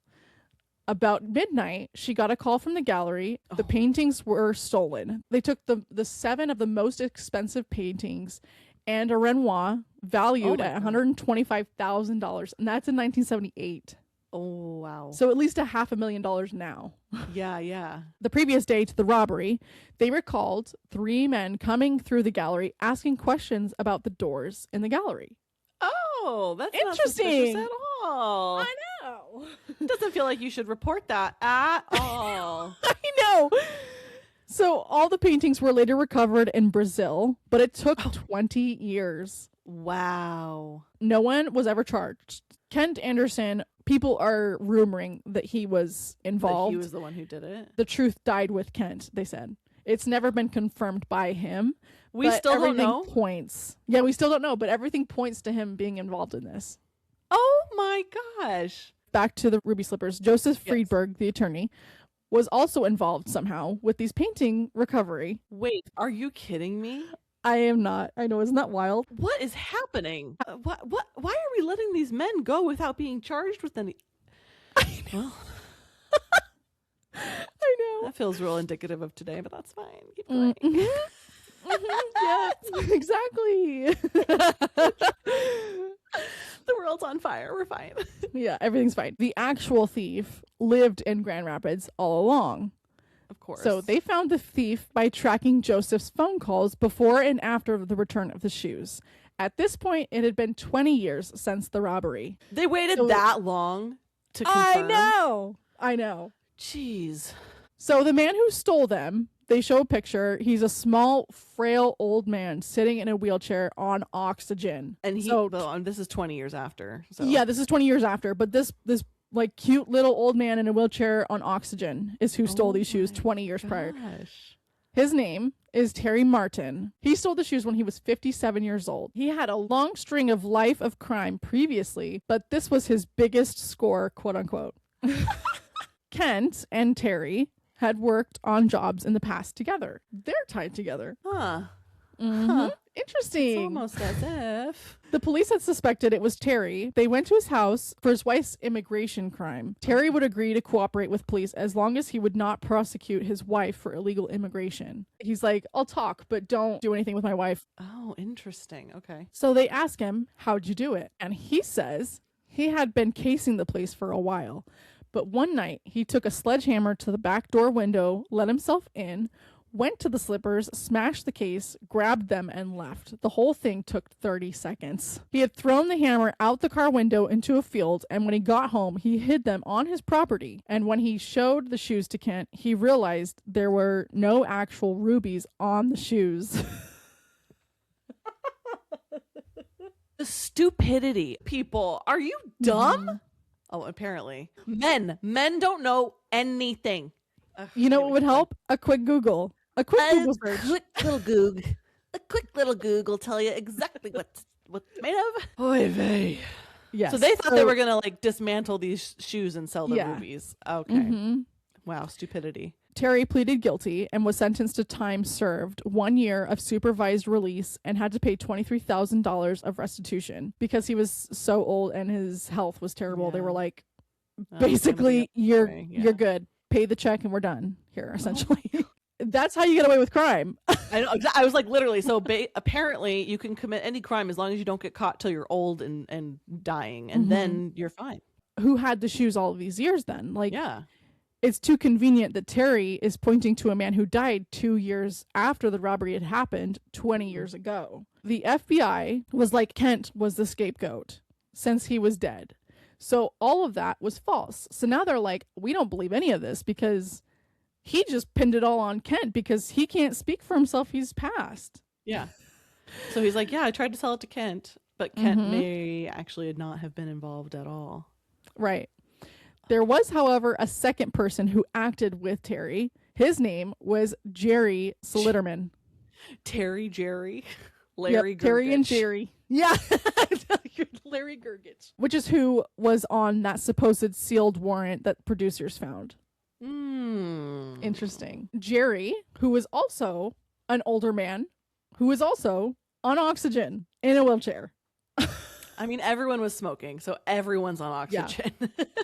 About midnight, she got a call from the gallery. The paintings were stolen. They took the 7 of the most expensive paintings and a Renoir valued at $125,000. And that's in 1978. Oh, wow. So at least $500,000 now. Yeah. The previous day to the robbery, they recalled 3 men coming through the gallery asking questions about the doors in the gallery. Oh, that's interesting. Not suspicious at all. I know. Doesn't feel like you should report that at all. I know. So all the paintings were later recovered in Brazil, but it took 20 years. Wow. No one was ever charged. Kent Anderson, people are rumoring that he was involved. That he was the one who did it. The truth died with Kent, they said. It's never been confirmed by him. We still don't know. Points. Yeah, we still don't know, but everything points to him being involved in this. Oh my gosh. Back to the ruby slippers. Joseph Friedberg, the attorney, was also involved somehow with these painting recovery. Wait, are you kidding me? I am not. I know, isn't that wild? What is happening? Why are we letting these men go without being charged with any? I know. Well, I know. that feels real indicative of today, but that's fine. Keep going. Yes, exactly. The world's on fire. We're fine. Yeah, everything's fine. The actual thief lived in Grand Rapids all along. Of course. So they found the thief by tracking Joseph's phone calls before and after the return of the shoes. At this point, it had been 20 years since the robbery. They waited So- that long to confirm. I know. Jeez. So the man who stole them, they show a picture. He's a small, frail old man sitting in a wheelchair on oxygen. And this is 20 years after. So. Yeah, this is 20 years after. But this like cute little old man in a wheelchair on oxygen is who stole these shoes 20 years prior. Gosh. His name is Terry Martin. He stole the shoes when he was 57 years old. He had a long string of life of crime previously, but this was his biggest score, quote unquote. Kent and Terry had worked on jobs in the past together. They're tied together. Huh. Mm-hmm. Interesting. It's almost as if. The police had suspected it was Terry. They went to his house for his wife's immigration crime. Terry would agree to cooperate with police as long as he would not prosecute his wife for illegal immigration. He's like, I'll talk, but don't do anything with my wife. Oh, interesting. Okay. So they ask him, how'd you do it? And he says he had been casing the place for a while. But one night, he took a sledgehammer to the back door window, let himself in, went to the slippers, smashed the case, grabbed them, and left. The whole thing took 30 seconds. He had thrown the hammer out the car window into a field, and when he got home, he hid them on his property. And when he showed the shoes to Kent, he realized there were no actual rubies on the shoes. The stupidity. People, are you dumb? Oh, apparently. Men don't know anything. Ugh, You know what would help? A quick Google. A quick Google search. A quick little Goog will tell you exactly what's made of. Oy vey. Yes. So they thought they were gonna like dismantle these shoes and sell the Yeah. rubies. Okay. Mm-hmm. Wow, stupidity. Terry pleaded guilty and was sentenced to time served, 1 year of supervised release, and had to pay $23,000 of restitution because he was so old and his health was terrible. They Yeah. were like, Oh, basically, you're way, yeah. you're good. Pay the check and we're done here, essentially. That's how you get away with crime. I know. I was like, literally. So apparently, you can commit any crime as long as you don't get caught till you're old and dying, and then you're fine. Who had the shoes all of these years then? Like, Yeah. it's too convenient that Terry is pointing to a man who died 2 years after the robbery had happened 20 years ago. The FBI was like, Kent was the scapegoat since he was dead. So all of that was false. So now they're like, we don't believe any of this because he just pinned it all on Kent because he can't speak for himself. He's passed. Yeah. So he's like, yeah, I tried to sell it to Kent, but Kent may actually not have been involved at all. Right. There was, however, a second person who acted with Terry. His name was Jerry Slitterman. Jerry, Larry Yep, Terry and Gergich. Jerry. Yeah. Larry Gergich. Which is who was on that supposed sealed warrant that producers found. Interesting. Jerry, who was also an older man, who was also on oxygen in a wheelchair. I mean, everyone was smoking, so everyone's on oxygen.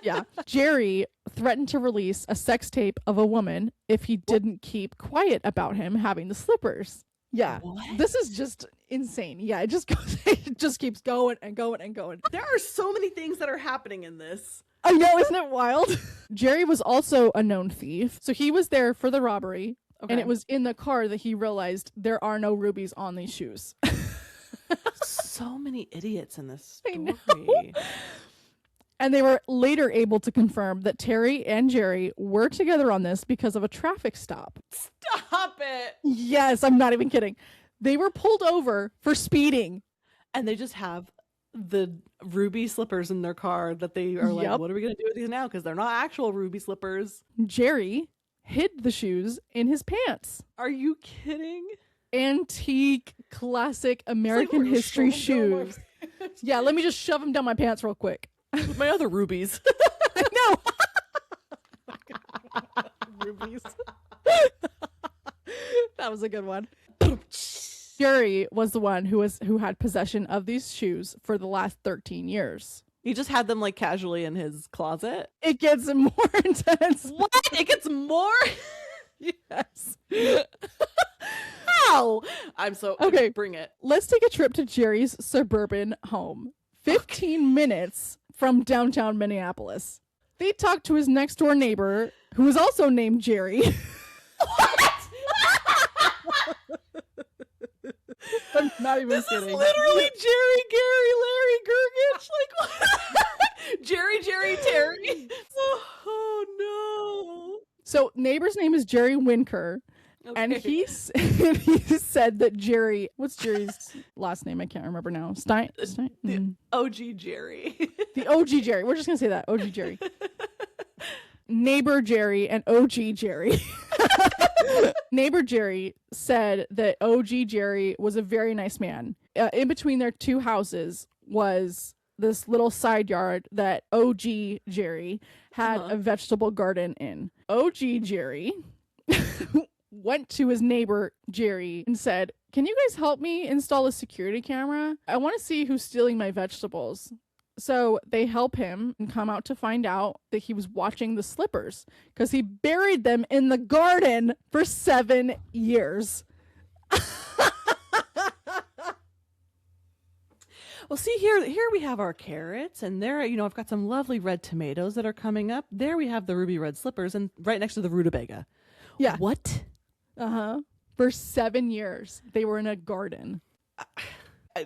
Yeah. Jerry threatened to release a sex tape of a woman if he didn't keep quiet about him having the slippers. Yeah. What? This is just insane. Yeah, it just goes, it just keeps going and going and going. There are so many things that are happening in this. I know, isn't it wild? Jerry was also a known thief. So he was there for the robbery, and it was in the car that he realized there are no rubies on these shoes. So many idiots in this I know. story. And they were later able to confirm that Terry and Jerry were together on this because of a traffic stop. Stop it. Yes, I'm not even kidding. They were pulled over for speeding. And they just have the ruby slippers in their car that they are like, Yep. what are we going to do with these now? Because they're not actual ruby slippers. Jerry hid the shoes in his pants. Are you kidding? Antique, classic American history shoes. Yeah, let me just shove them down my pants real quick. With my other rubies. I know. Rubies. That was a good one. Jerry was the one who had possession of these shoes for the last 13 years. He just had them like casually in his closet. It gets more intense. What? It gets more? Yes. How? I'm so Okay. Bring it. Let's take a trip to Jerry's suburban home. 15 minutes from downtown Minneapolis. They talked to his next door neighbor, who was also named Jerry. I'm not even This is kidding. literally Jerry, Gary, Larry, Gergich. Like, Jerry, Terry. Oh, So neighbor's name is Jerry Winker. no. And Okay. he said that Jerry, what's Jerry's last name? I can't remember now. Stein? The OG Jerry. The OG Jerry. We're just going to say that. OG Jerry. Neighbor Jerry and OG Jerry. Neighbor Jerry said that OG Jerry was a very nice man. In between their two houses was this little side yard that OG Jerry had a vegetable garden in. OG Jerry went to his neighbor Jerry and said, "Can you guys help me install a security camera? I want to see who's stealing my vegetables." So they help him and come out to find out that he was watching the slippers because he buried them in the garden for 7 years. Well, see here we have our carrots, and there, I've got some lovely red tomatoes that are coming up. There we have the ruby red slippers, and right next to the rutabaga. Yeah. What? For 7 years, they were in a garden.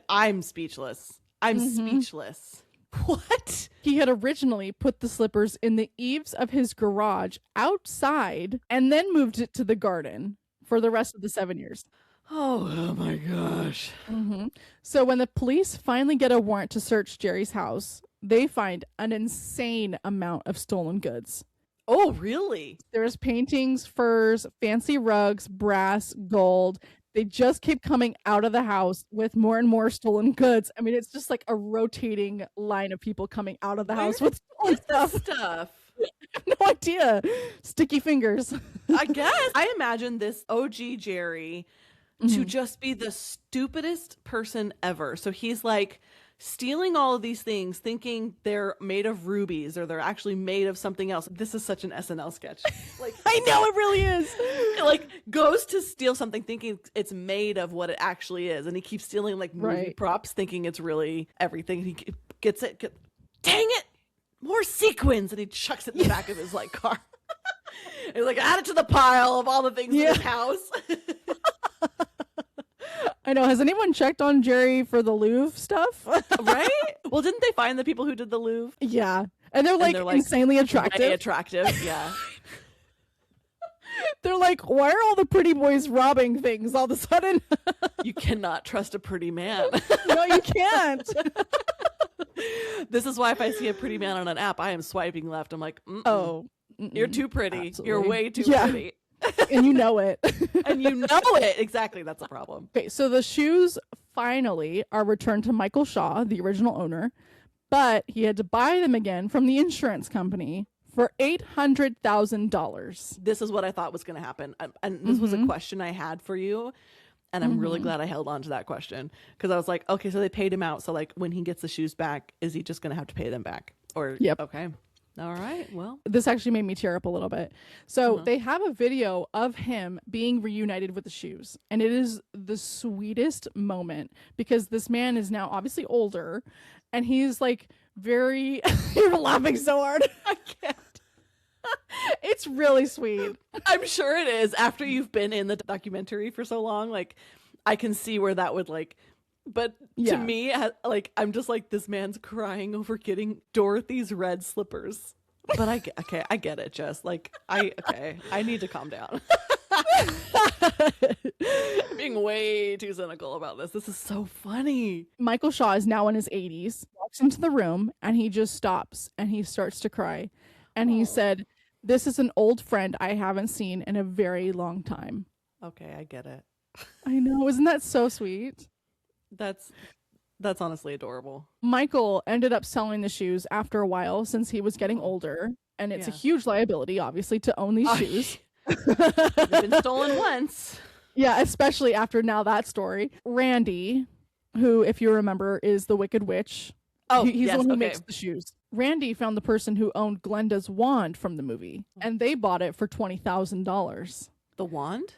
I'm speechless. I'm speechless. What? He had originally put the slippers in the eaves of his garage outside and then moved it to the garden for the rest of the 7 years. Oh my gosh. So when the police finally get a warrant to search Jerry's house, they find an insane amount of stolen goods. Oh, really? There's paintings, furs, fancy rugs, brass, gold. They just keep coming out of the house with more and more stolen goods. I mean, it's just like a rotating line of people coming out of the house with stolen stuff. I have no idea. Sticky fingers. I guess. I imagine this OG Jerry to just be the stupidest person ever. So he's like stealing all of these things, thinking they're made of rubies or they're actually made of something else. This is such an SNL sketch. Like, I know it really is. like goes to steal something thinking it's made of what it actually is, and he keeps stealing like movie props thinking it's really everything. And he gets it. Dang it! More sequins, and he chucks it in the back of his like car. He's like, add it to the pile of all the things in his house. I know. Has anyone checked on Jerry for the Louvre stuff? Right? Well, didn't they find the people who did the Louvre? Yeah. And they're like insanely attractive. Very attractive, yeah. They're like, why are all the pretty boys robbing things all of a sudden? You cannot trust a pretty man. No, you can't. This is why if I see a pretty man on an app, I am swiping left. I'm like, Oh. you're too pretty. Absolutely. You're way too Yeah. pretty. And you know it. And you know it. Exactly. That's a problem. Okay, so the shoes finally are returned to Michael Shaw, the original owner, but he had to buy them again from the insurance company for $800,000. This is what I thought was going to happen. And this was a question I had for you. And I'm really glad I held on to that question. Because I was like, okay, so they paid him out. So like when he gets the shoes back, is he just going to have to pay them back? Or, Yep. Okay. All right. Well, This actually made me tear up a little bit. So they have a video of him being reunited with the shoes. And it is the sweetest moment because this man is now obviously older and he's like very, you're laughing so hard. I can't. It's really sweet. I'm sure it is. After you've been in the documentary for so long, like I can see where that would like, but Yeah. to me, like I'm just like, this man's crying over getting Dorothy's red slippers. But I get it, Jess. Like I need to calm down. I'm being way too cynical about this. This is so funny. Michael Shaw is now in his 80s, walks into the room and he just stops and he starts to cry. And he said, "This is an old friend I haven't seen in a very long time." Okay, I get it. I know. Isn't that so sweet? That's honestly adorable. Michael ended up selling the shoes after a while since he was getting older. And it's a Yeah. huge liability, obviously, to own these shoes. They've been stolen once. Yeah, especially after now that story. Randy, who, if you remember, is the Wicked Witch. Oh, He's yes, the one who okay. makes the shoes. Randy found the person who owned Glenda's wand from the movie, and they bought it for $20,000. The wand?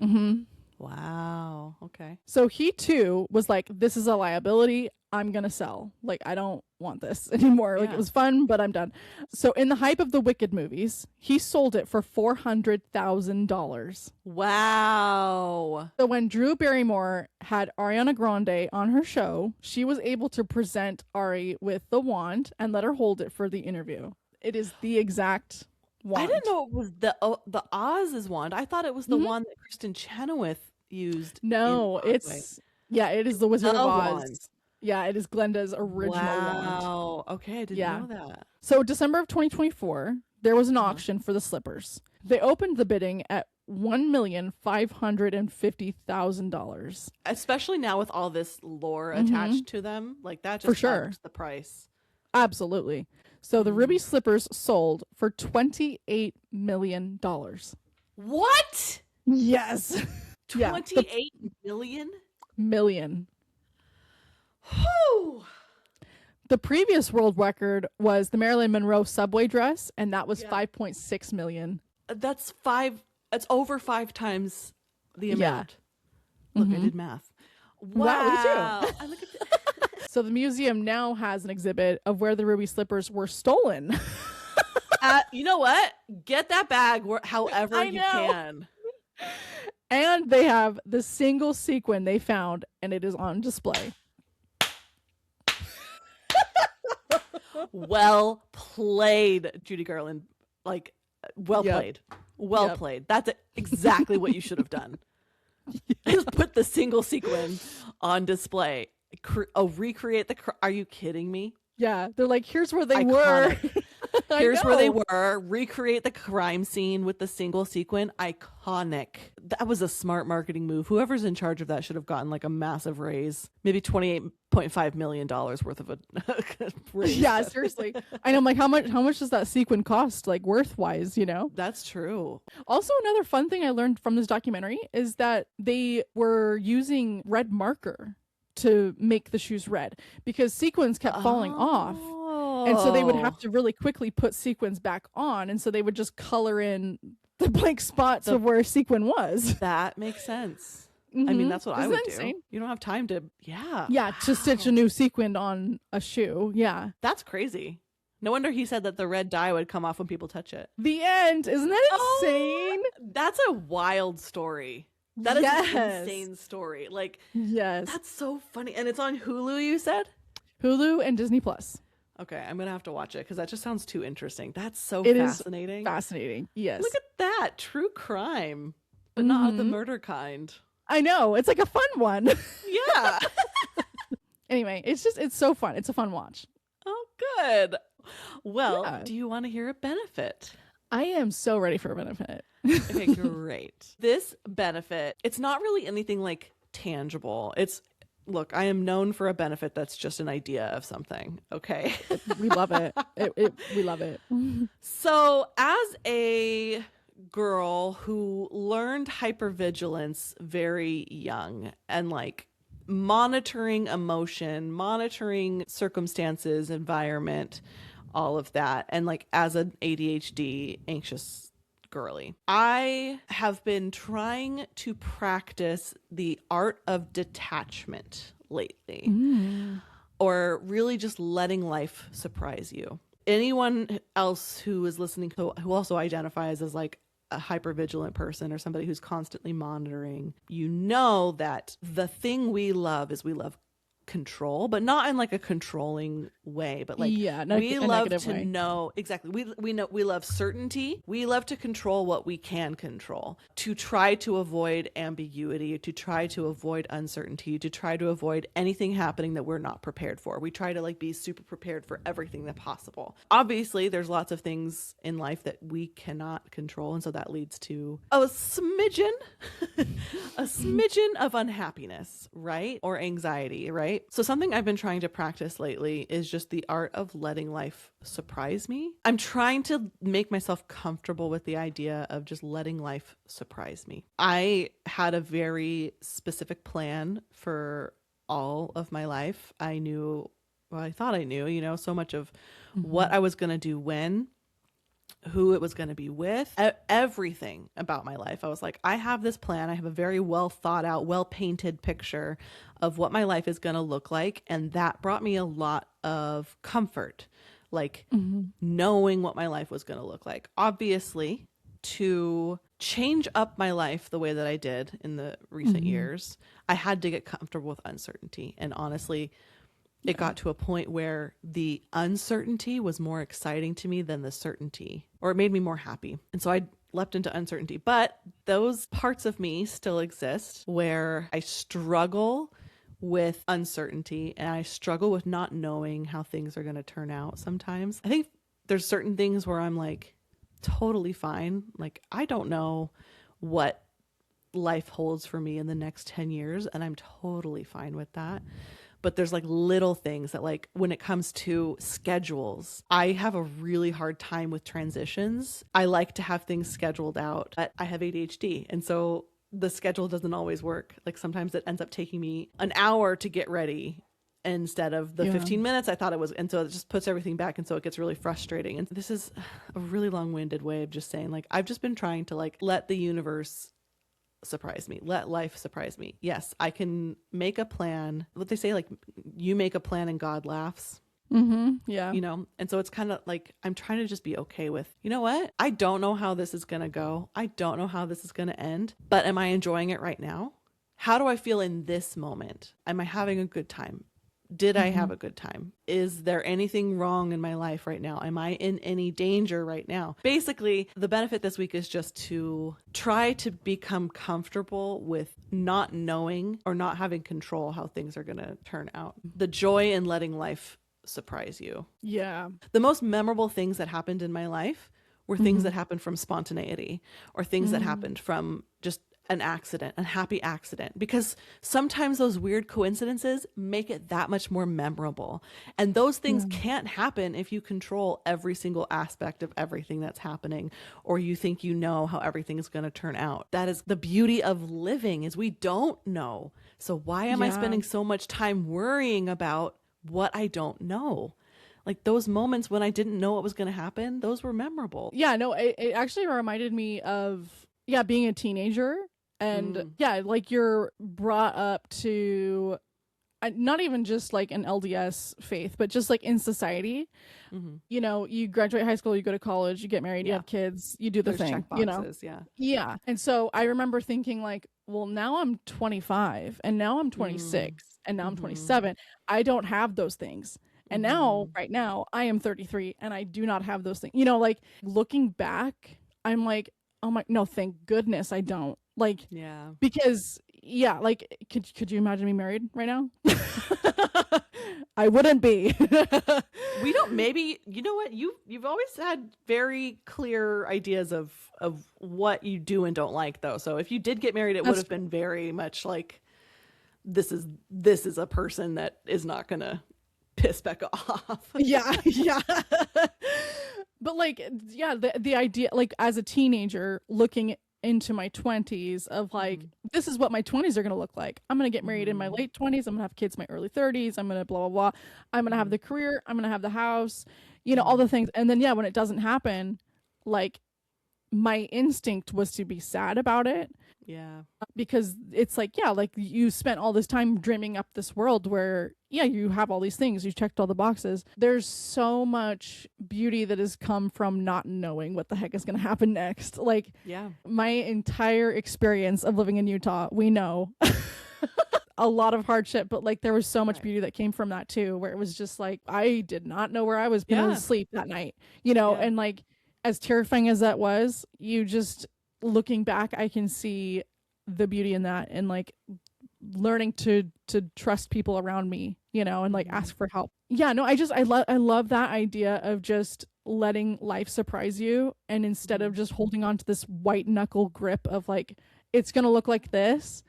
Mm-hmm. Wow. Okay. So he too was like, "This is a liability. I'm gonna sell. Like, I don't want this anymore. Like, Yeah. it was fun, but I'm done. So in the hype of the Wicked movies, he sold it for $400,000. Wow. So when Drew Barrymore had Ariana Grande on her show, she was able to present Ari with the wand and let her hold it for the interview. It is the exact wand. I didn't know it was the Oz's wand. I thought it was the wand that Kristen Chenoweth used. No, in Broadway. it is the Wizard The of Oz. wand. Yeah, it is Glenda's original wand. Wow. Okay, I didn't know that. So December of 2024, there was an auction for the slippers. They opened the bidding at $1,550,000. Especially now with all this lore attached to them, like that just For sure. upped the price. Absolutely. So the ruby slippers sold for $28 million. What? Yes. Yeah, 28 million? million. Whew. The previous world record was the Marilyn Monroe subway dress, and that was 5.6 million. That's over 5 times the Yeah. amount. Look, I did math. Wow, me too. I look at So the museum now has an exhibit of where the ruby slippers were stolen. you know what? Get that bag however I you know. can. And they have the single sequin they found, and it is on display. Well played, Judy Garland. Like, well Yep. played. Well Yep. played. That's exactly what you should have done. Just put the single sequin on display. Recreate are you kidding me? Yeah, they're like, here's where they were. Iconic. I Here's where they know. were. Recreate the crime scene with the single sequin. Iconic. That was a smart marketing move. Whoever's in charge of that should have gotten like a massive raise. Maybe $28.5 million worth of a raise. Yeah, seriously. I know. I'm like, how much does that sequin cost? Like, worth-wise, you know? That's true. Also, another fun thing I learned from this documentary is that they were using red marker to make the shoes red because sequins kept falling off. And so they would have to really quickly put sequins back on. And so they would just color in the blank spots of where a sequin was. That makes sense. I mean, that's what I Isn't would that do. insane? You don't have time to, yeah. Yeah, to stitch a new sequin on a shoe. Yeah. That's crazy. No wonder he said that the red dye would come off when people touch it. The end. Isn't that insane? That's a wild story. That is Yes. an insane story. Like, Yes. that's so funny. And it's on Hulu, you said? Hulu and Disney Plus. Okay, I'm going to have to watch it because that just sounds too interesting. That's so It is fascinating. Fascinating. Yes. Look at that. True crime, but not of the murder kind. I know. It's like a fun one. Yeah. Anyway, it's so fun. It's a fun watch. Oh, good. Well, Yeah. do you want to hear a benefit? I am so ready for a benefit. Okay, great. This benefit, it's not really anything like tangible. Look, I am known for a benefit that's just an idea of something. Okay. We love it. We love it. So, as a girl who learned hypervigilance very young and like monitoring emotion, monitoring circumstances, environment, all of that, and like as an ADHD anxious girly, I have been trying to practice the art of detachment lately, or really just letting life surprise you. Anyone else who is listening who also identifies as like a hypervigilant person or somebody who's constantly monitoring, you know that the thing we love is we love control, but not in like a controlling way, but like not we a love negative to way. know exactly. We know we love certainty. We love to control what we can control, to try to avoid ambiguity, to try to avoid uncertainty, to try to avoid anything happening that we're not prepared for. We try to like be super prepared for everything that's possible. Obviously, there's lots of things in life that we cannot control, and so that leads to a smidgen of unhappiness, right? Or anxiety, right? So something I've been trying to practice lately is just the art of letting life surprise me. I'm trying to make myself comfortable with the idea of just letting life surprise me. I had a very specific plan for all of my life. I thought I knew, so much of what I was going to do when, who it was going to be with, everything about my life. I was like, I have this plan. I have a very well thought out, well painted picture of what my life is going to look like. And that brought me a lot of comfort, like knowing what my life was going to look like. Obviously, to change up my life the way that I did in the recent years, I had to get comfortable with uncertainty. And honestly, it got to a point where the uncertainty was more exciting to me than the certainty, or it made me more happy. And so I leapt into uncertainty. But those parts of me still exist where I struggle with uncertainty and I struggle with not knowing how things are going to turn out sometimes. I think there's certain things where I'm like totally fine. Like, I don't know what life holds for me in the next 10 years, and I'm totally fine with that. But there's like little things that, like, when it comes to schedules, I have a really hard time with transitions. I like to have things scheduled out, but I have ADHD. And so the schedule doesn't always work. Like, sometimes it ends up taking me an hour to get ready instead of the 15 minutes I thought it was. And so it just puts everything back. And so it gets really frustrating. And this is a really long-winded way of just saying, like, I've just been trying to like let the universe surprise me, let life surprise me. Yes, I can make a plan. What they say, like, you make a plan and God laughs. Yeah. You know, and so it's kind of like I'm trying to just be okay with, you know what? I don't know how this is going to go. I don't know how this is going to end, but am I enjoying it right now? How do I feel in this moment? Am I having a good time? Did I have a good time? Is there anything wrong in my life right now? Am I in any danger right now? Basically, the benefit this week is just to try to become comfortable with not knowing or not having control how things are going to turn out. The joy in letting life surprise you. Yeah. The most memorable things that happened in my life were things that happened from spontaneity, or things that happened from just an accident, a happy accident, because sometimes those weird coincidences make it that much more memorable. And those things can't happen if you control every single aspect of everything that's happening, or you think you know how everything is going to turn out. That is the beauty of living, is we don't know. So why am I spending so much time worrying about what I don't know? Like, those moments when I didn't know what was going to happen, those were memorable. Yeah, no, it actually reminded me of, being a teenager. And like, you're brought up to not even just like an LDS faith, but just like in society, you know, you graduate high school, you go to college, you get married, you have kids, you do the thing, check you know? boxes, Yeah. And so I remember thinking like, well, now I'm 25 and now I'm 26 and now I'm 27. I don't have those things. And now, right now, I am 33 and I do not have those things. You know, like, looking back, I'm like, oh my, no, thank goodness I don't. Like, because like, could you imagine me married right now? I wouldn't be. We don't, maybe, you know what, you've always had very clear ideas of what you do and don't like, though. So if you did get married, it would have been very much like, this is a person that is not gonna piss Becca off. Yeah. But like, the idea, like, as a teenager looking into my 20s of like, this is what my 20s are going to look like. I'm going to get married in my late 20s. I'm going to have kids in my early 30s. I'm going to blah, blah, blah. I'm going to have the career. I'm going to have the house, you know, all the things. And then, when it doesn't happen, like, my instinct was to be sad about it. Yeah. Because it's like, like, you spent all this time dreaming up this world where, you have all these things, you checked all the boxes. There's so much beauty that has come from not knowing what the heck is going to happen next. Like, my entire experience of living in Utah, we know a lot of hardship, but like, there was so much beauty that came from that too, where it was just like, I did not know where I was going to sleep that night, you know, and like, as terrifying as that was, you just, looking back, I can see the beauty in that, and like, learning to trust people around me, you know, and like, ask for help. I love that idea of just letting life surprise you, and instead of just holding on to this white knuckle grip of like, it's gonna look like this,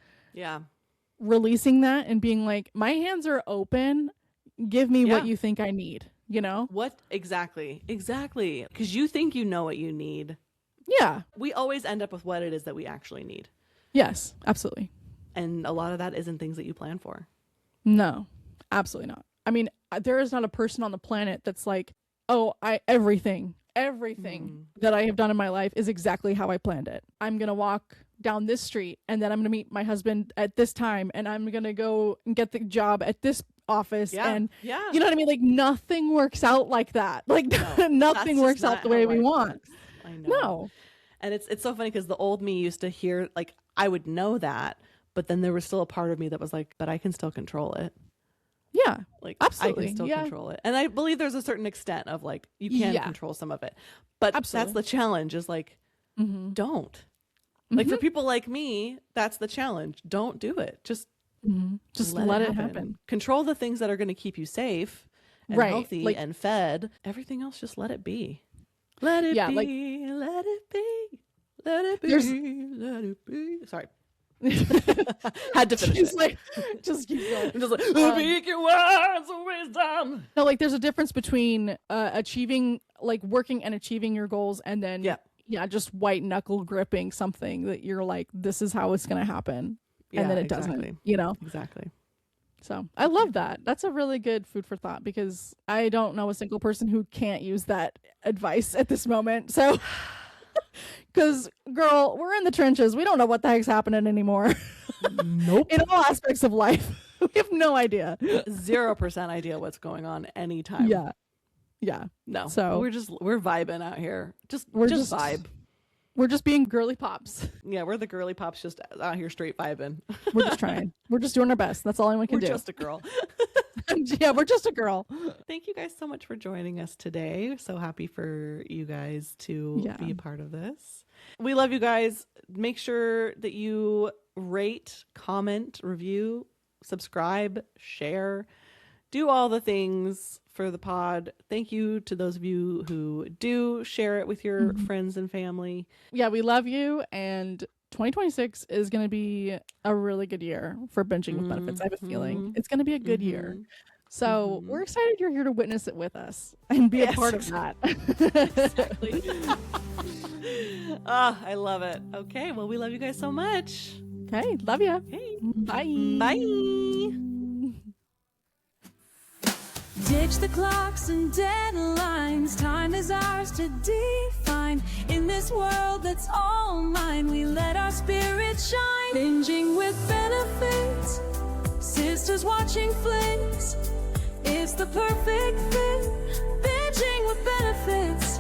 releasing that and being like, my hands are open, give me what you think I need, you know? What exactly because you think you know what you need. We always end up with what it is that we actually need. Yes, absolutely. And a lot of that isn't things that you plan for. No, absolutely not. I mean, there is not a person on the planet that's like, oh, everything everything that I have done in my life is exactly how I planned it. I'm going to walk down this street and then I'm going to meet my husband at this time and I'm going to go and get the job at this office. And you know what I mean? Like nothing works out like that. Like nothing works out the way we want. Works. I know. No. And it's so funny because the old me used to hear, like, I would know that, but then there was still a part of me that was like, but I can still control it. Yeah, Like, absolutely. I can still control it. And I believe there's a certain extent of like, you can control some of it. But that's the challenge is like, don't. Like for people like me, that's the challenge. Don't do it. Just let it happen. Control the things that are going to keep you safe and healthy and fed. Everything else, just let it be. Let it be. Let it be. Let it be. Let it be. Sorry. Had to finish it. Like, just keep going. I'm just like, speak your words of wisdom. No, like there's a difference between achieving, like working and achieving your goals, and then just white knuckle gripping something that you're like, this is how it's gonna happen, and then it doesn't. You know, exactly. So I love that. That's a really good food for thought because I don't know a single person who can't use that advice at this moment. So. Because, girl, we're in the trenches. We don't know what the heck's happening anymore. Nope. In all aspects of life. We have no idea. 0% idea what's going on anytime. Yeah. No. So we're vibing out here. Just vibe. We're just being girly pops. Yeah, we're the girly pops just out here straight vibing. We're just trying. We're just doing our best. That's all anyone can do. We're just a girl. Yeah, we're just a girl. Thank you guys so much for joining us today. So happy for you guys to be a part of this. We love you guys. Make sure that you rate, comment, review, subscribe, share, do all the things for the pod. Thank you to those of you who do share it with your friends and family. Yeah, we love you. And 2026 is going to be a really good year for Binging with Benefits. I have a feeling it's going to be a good year. So we're excited you're here to witness it with us and be a part of that. Exactly. I love it. Okay, well, we love you guys so much. Okay, love you. Okay. Bye. Bye. Ditch the clocks and deadlines. Time is ours to define. In this world that's all mine, we let our spirit shine. Binging with benefits. Sisters watching flicks. It's the perfect fit. Binging with benefits.